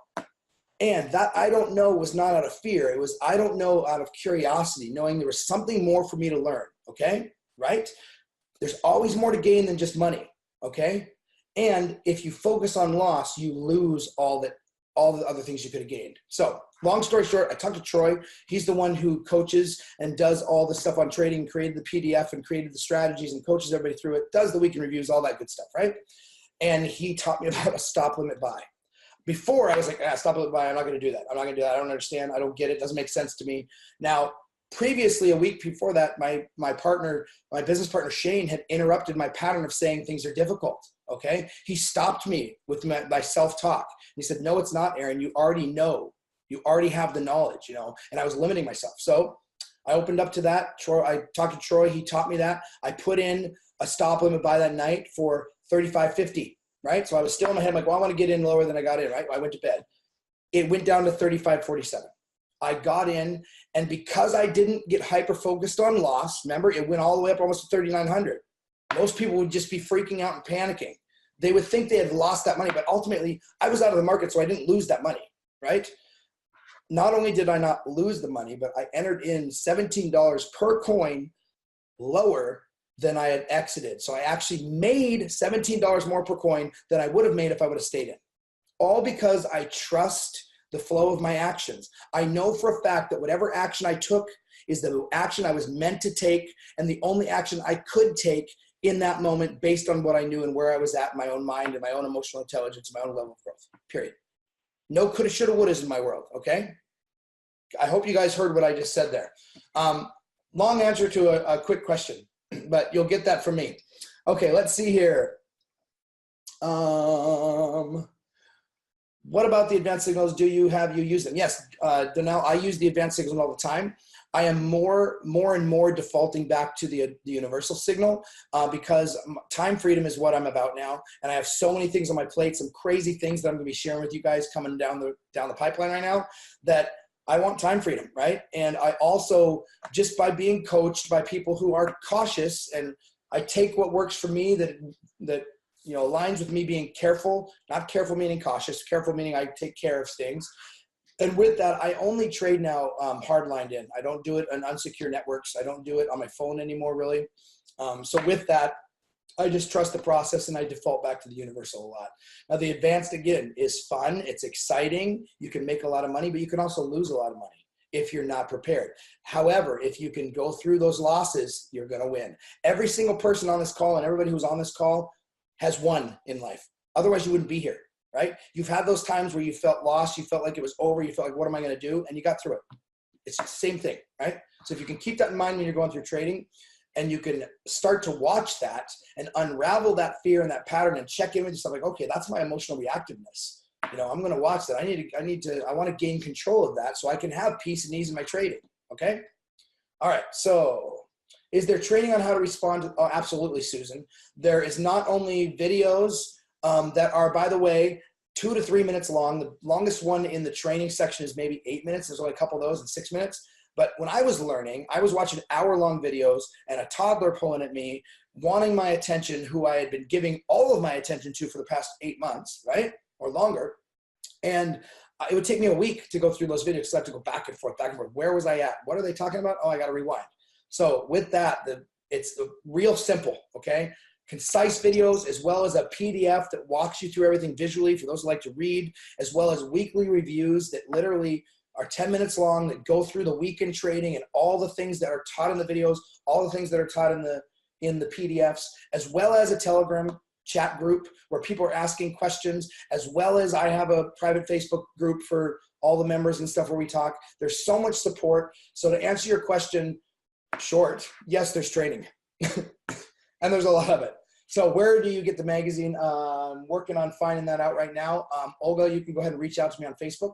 And that I don't know was not out of fear. It was I don't know out of curiosity, knowing there was something more for me to learn, okay? Right? There's always more to gain than just money, okay? And if you focus on loss, you lose all the other things you could have gained. So long story short, I talked to Troy. He's the one who coaches and does all the stuff on trading, created the PDF and created the strategies and coaches everybody through it, does the weekend reviews, all that good stuff, right? And he taught me about a stop limit buy. Before I was like, stop limit buy, I'm not going to do that. I'm not going to do that. I don't understand. I don't get it. It doesn't make sense to me. Now, previously, a week before that, my business partner, Shane, had interrupted my pattern of saying things are difficult. Okay. He stopped me with my self-talk. He said, no, it's not, Aaron. You already know. You already have the knowledge, and I was limiting myself. So I opened up to that. I talked to Troy. He taught me that. I put in a stop limit buy that night for 35.50, right? So I was still in my head, like, well, I want to get in lower than I got in, right? I went to bed. It went down to 35.47. I got in, and because I didn't get hyper-focused on loss, remember, it went all the way up almost to 3,900. Most people would just be freaking out and panicking. They would think they had lost that money, but ultimately, I was out of the market, so I didn't lose that money, right? Not only did I not lose the money, but I entered in $17 per coin lower than I had exited. So I actually made $17 more per coin than I would have made if I would have stayed in. All because I trust the flow of my actions. I know for a fact that whatever action I took is the action I was meant to take and the only action I could take in that moment based on what I knew and where I was at in my own mind and my own emotional intelligence, my own level of growth, period. No coulda, shoulda, wouldas in my world, okay? I hope you guys heard what I just said there. Long answer to a quick question, but you'll get that from me. Okay, let's see here. What about the advanced signals? Have you used them? Yes, Donnell, I use the advanced signals all the time. I am more and more defaulting back to the universal signal because time freedom is what I'm about now. And I have so many things on my plate, some crazy things that I'm gonna be sharing with you guys coming down the pipeline right now that I want time freedom, right? And I also, just by being coached by people who are cautious, and I take what works for me that aligns with me being careful, not careful meaning cautious, careful meaning I take care of things. And with that, I only trade now hardlined in. I don't do it on unsecure networks. I don't do it on my phone anymore, really. So with that, I just trust the process and I default back to the universal a lot. Now the advanced, again, is fun. It's exciting. You can make a lot of money, but you can also lose a lot of money if you're not prepared. However, if you can go through those losses, you're going to win. Every single person on this call and everybody who's on this call has won in life. Otherwise, you wouldn't be here, right? You've had those times where you felt lost, you felt like it was over, you felt like, what am I going to do? And you got through it. It's the same thing, right? So if you can keep that in mind when you're going through trading, and you can start to watch that and unravel that fear and that pattern and check in with yourself, like, okay, that's my emotional reactiveness. I'm going to watch that. I want to gain control of that so I can have peace and ease in my trading. Okay. All right. So Is there training on how to respond to, oh, absolutely, Susan. There is not only videos that are, by the way, 2 to 3 minutes long. The longest one in the training section is maybe 8 minutes. There's only a couple of those in 6 minutes. But when I was learning, I was watching hour-long videos and a toddler pulling at me, wanting my attention, who I had been giving all of my attention to for the past 8 months, right? Or longer. And it would take me a week to go through those videos because I have to go back and forth, back and forth. Where was I at? What are they talking about? Oh, I got to rewind. So with that, it's real simple, okay? Concise videos, as well as a PDF that walks you through everything visually for those who like to read, as well as weekly reviews that literally are 10 minutes long that go through the week in trading and all the things that are taught in the videos, all the things that are taught in the PDFs, as well as a Telegram chat group where people are asking questions, as well as I have a private Facebook group for all the members and stuff where we talk. There's so much support. So to answer your question short, yes, there's training. And there's a lot of it. So where do you get the magazine? Working on finding that out right now. Olga, you can go ahead and reach out to me on Facebook.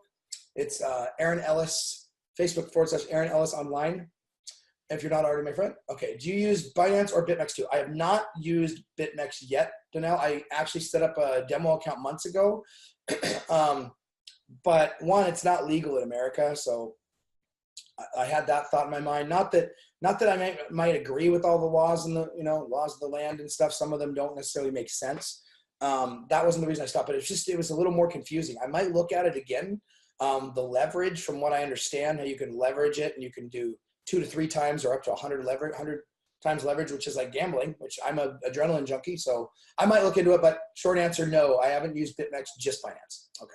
It's Aaron Ellis, Facebook / Aaron Ellis online. If you're not already my friend. Okay, do you use Binance or BitMEX too? I have not used BitMEX yet, Danelle. I actually set up a demo account months ago. But one, it's not legal in America, so I had that thought in my mind. Not that I might agree with all the laws and the laws of the land and stuff. Some of them don't necessarily make sense. That wasn't the reason I stopped, but it was a little more confusing. I might look at it again. The leverage, from what I understand, how you can leverage it and you can do 2 to 3 times or up to 100 times leverage, which is like gambling, which I'm an adrenaline junkie. So I might look into it, but short answer, no, I haven't used BitMEX, just Binance. Okay.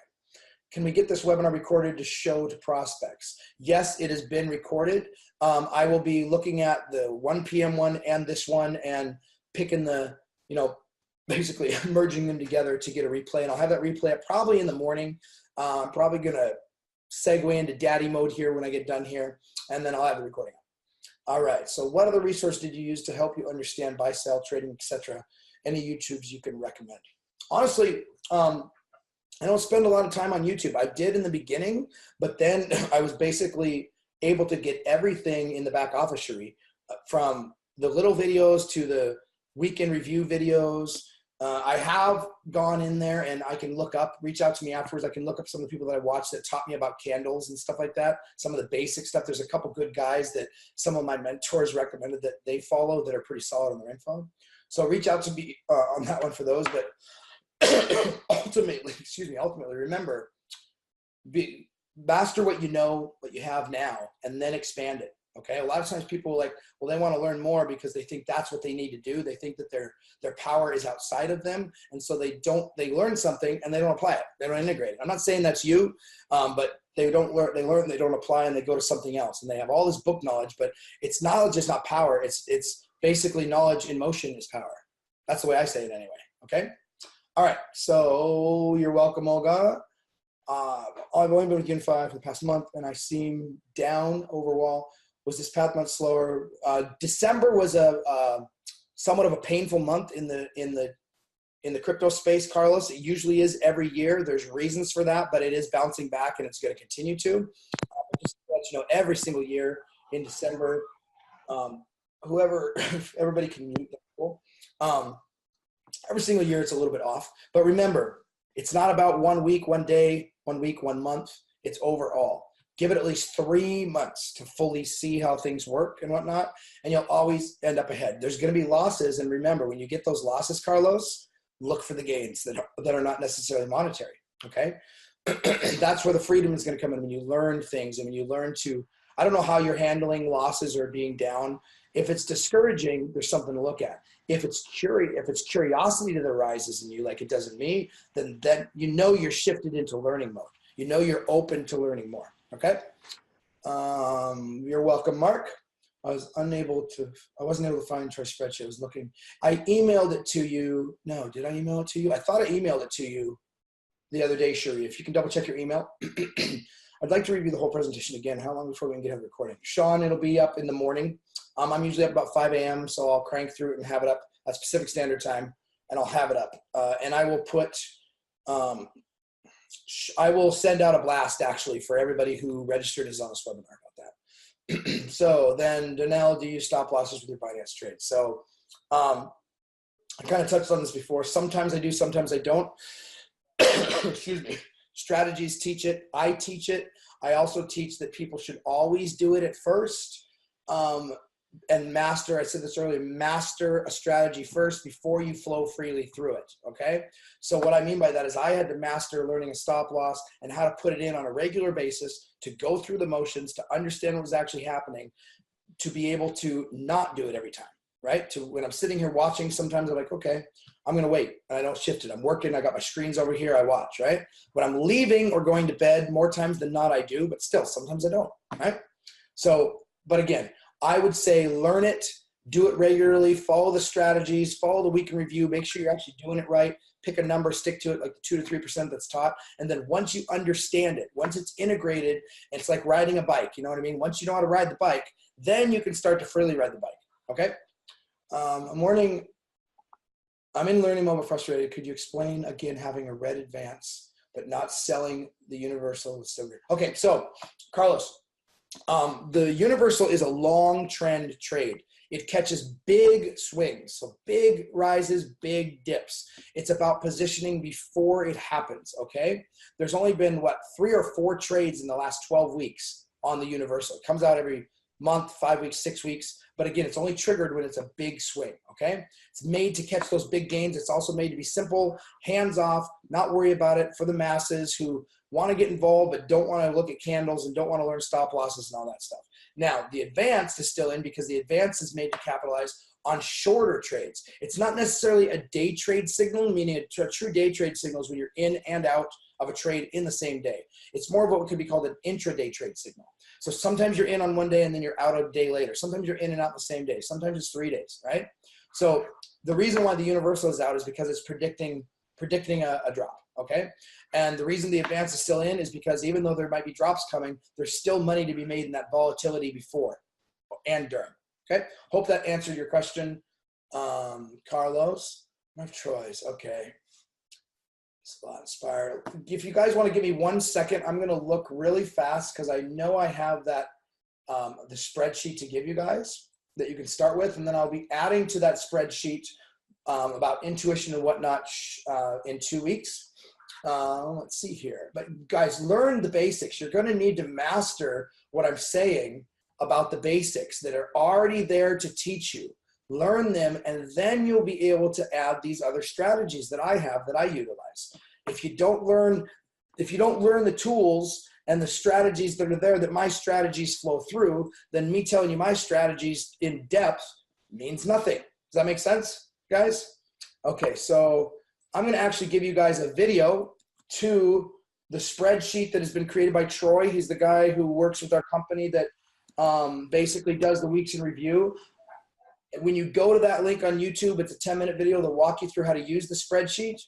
Can we get this webinar recorded to show to prospects? Yes, it has been recorded. I will be looking at the 1 p.m. one and this one and picking basically merging them together to get a replay. And I'll have that replay up probably in the morning. I'm probably going to segue into daddy mode here when I get done here, and then I'll have the recording up. All right, so what other resource did you use to help you understand buy, sell, trading, etc.? Any YouTubes you can recommend? Honestly, I don't spend a lot of time on YouTube. I did in the beginning, but then I was basically able to get everything in the back office, Cherie, from the little videos to the weekend review videos. I have gone in there and I can reach out to me afterwards. I can look up some of the people that I watched that taught me about candles and stuff like that. Some of the basic stuff. There's a couple good guys that some of my mentors recommended that they follow that are pretty solid on their info. So reach out to me on that one for those. But ultimately, remember, master what you know, what you have now, and then expand it. Okay. A lot of times people are like, well, they want to learn more because they think that's what they need to do. They think that their power is outside of them. And so they learn something and they don't apply it. They don't integrate it. I'm not saying that's you, but they learn, they don't apply, and they go to something else, and they have all this book knowledge, but it's knowledge is not power. It's basically knowledge in motion is power. That's the way I say it anyway. Okay. All right. So you're welcome, Olga. I've only been with Unify for the past month, and I seem down overall. Was this past month slower? December was a somewhat of a painful month in the crypto space, Carlos. It usually is every year. There's reasons for that, but it is bouncing back, and it's going to continue to. Just to let you know, every single year in December, everybody can mute people. Every single year it's a little bit off. But remember, it's not about 1 week, 1 day, 1 week, 1 month. It's overall. Give it at least 3 months to fully see how things work and whatnot, and you'll always end up ahead. There's going to be losses, and remember, when you get those losses, Carlos, look for the gains that are not necessarily monetary, okay? That's where the freedom is going to come in, when you learn things and when you learn to, I don't know how you're handling losses or being down. If it's discouraging, there's something to look at. If it's curiosity that arises in you, like it does in me, then you're shifted into learning mode. You're open to learning more. Okay. You're welcome, Mark. I wasn't able to find your spreadsheet. I was looking. I emailed it to you. No, did I email it to you? I thought I emailed it to you the other day, Shuri. If you can double check your email. I'd like to review the whole presentation again. How long before we can get a recording? Sean, it'll be up in the morning. I'm usually up about 5 a.m., so I'll crank through it and have it up at Pacific Standard Time, and I'll have it up. And I will I will send out a blast, actually, for everybody who registered is on this webinar about So then, Danelle, do you stop losses with your finance trades? So I kind of touched on this before. Sometimes I do, sometimes I don't. Excuse me. Strategies teach it. I teach it. I also teach that people should always do it at first. And master, I said this earlier, master a strategy first before you flow freely through it, okay? So what I mean by that is I had to master learning a stop loss and how to put it in on a regular basis, to go through the motions, to understand what was actually happening, to be able to not do it every time, right? To when I'm sitting here watching, sometimes I'm like, okay, I'm gonna wait, and I don't shift it. I'm working, I got my screens over here, I watch, right? When I'm leaving or going to bed, more times than not I do, but still, sometimes I don't, right? So, but again, I would say learn it, do it regularly, follow the strategies, follow the week in review, make sure you're actually doing it right, pick a number, stick to it, like the 2 to 3% that's taught. And then once you understand it, once it's integrated, it's like riding a bike, you know what I mean? Once you know how to ride the bike, then you can start to freely ride the bike, okay? I'm in learning mode but frustrated. Could you explain again having a red advance, but not selling the universal? Okay, so Carlos, the universal is a long trend trade. It catches big swings, so big rises, big dips. It's about positioning before it happens, okay? There's only been, 3 or 4 trades in the last 12 weeks on the universal. It comes out every month, 5 weeks, 6 weeks. But again, it's only triggered when it's a big swing, okay? It's made to catch those big gains. It's also made to be simple, hands-off, not worry about it, for the masses who want to get involved but don't want to look at candles and don't want to learn stop losses and all that stuff. Now, the advanced is still in because the advanced is made to capitalize on shorter trades. It's not necessarily a day trade signal, meaning a true day trade signal is when you're in and out of a trade in the same day. It's more of what could be called an intraday trade signal. So sometimes you're in on one day and then you're out a day later. Sometimes you're in and out the same day. Sometimes it's 3 days, right? So the reason why the universal is out is because it's predicting a drop, okay? And the reason the advance is still in is because even though there might be drops coming, there's still money to be made in that volatility before and during, okay? Hope that answered your question, Carlos. Troy's, okay. Spot Inspire. If you guys want to give me 1 second, I'm going to look really fast because I know I have that the spreadsheet to give you guys that you can start with, and then I'll be adding to that spreadsheet about intuition and whatnot in 2 weeks. Let's see here. But guys, learn the basics. You're going to need to master what I'm saying about the basics that are already there to teach you. Learn them, and then you'll be able to add these other strategies that I have that I utilize. If you don't learn the tools and the strategies that are there, that my strategies flow through, then me telling you my strategies in depth means nothing. Does that make sense, guys? Okay, so I'm going to actually give you guys a video to the spreadsheet that has been created by Troy. He's the guy who works with our company that basically does the weeks in review. When you go to that link on YouTube, it's a 10-minute video that'll walk you through how to use the spreadsheet,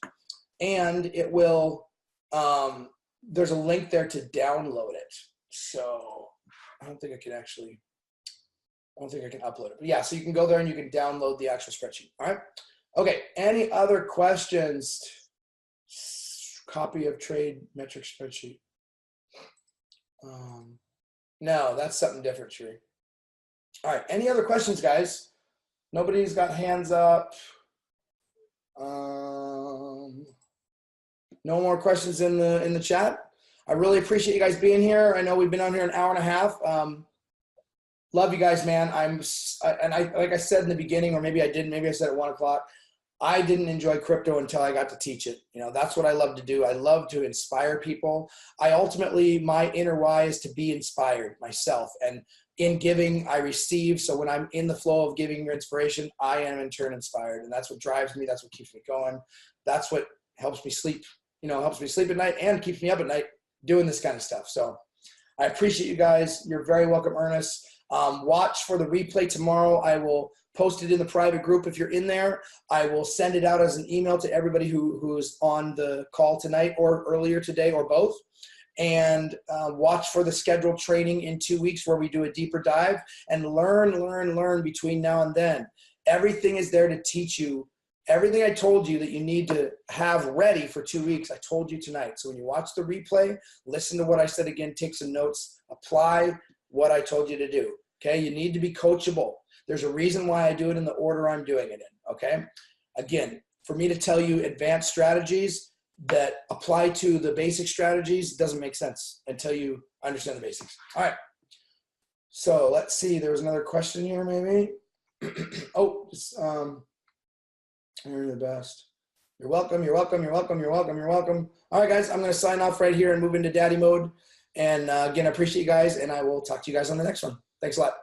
and it will, there's a link there to download it. So I don't think I can upload it, but yeah, so you can go there and you can download the actual spreadsheet. All right. Okay. Any other questions? Copy of trade metric spreadsheet. No, that's something different, Sheree. All right. Any other questions, guys? Nobody's got hands up. No more questions in the chat. I really appreciate you guys being here. I know we've been on here an hour and a half. Love you guys, man. Like I said in the beginning, or maybe I didn't. Maybe I said at 1 o'clock. I didn't enjoy crypto until I got to teach it. You know, that's what I love to do. I love to inspire people. My inner why is to be inspired myself, and in giving, I receive. So when I'm in the flow of giving your inspiration, I am in turn inspired. And that's what drives me. That's what keeps me going. That's what helps me sleep, helps me sleep at night and keeps me up at night doing this kind of stuff. So I appreciate you guys. You're very welcome, Ernest. Watch for the replay tomorrow. I will post it in the private group if you're in there. I will send it out as an email to everybody who's on the call tonight or earlier today or both. And watch for the scheduled training in 2 weeks where we do a deeper dive and learn between now and then. Everything is there to teach you. Everything I told you that you need to have ready for 2 weeks, I told you tonight. So when you watch the replay, listen to what I said again, take some notes, apply what I told you to do. Okay, you need to be coachable. There's a reason why I do it in the order I'm doing it in. Okay, again, for me to tell you advanced strategies that apply to the basic strategies doesn't make sense until you understand the basics. All right, so let's see. There was another question here, maybe. Oh, you're the best. You're welcome. You're welcome. You're welcome. You're welcome. You're welcome. All right, guys, I'm going to sign off right here and move into daddy mode. And again, I appreciate you guys, and I will talk to you guys on the next one. Thanks a lot.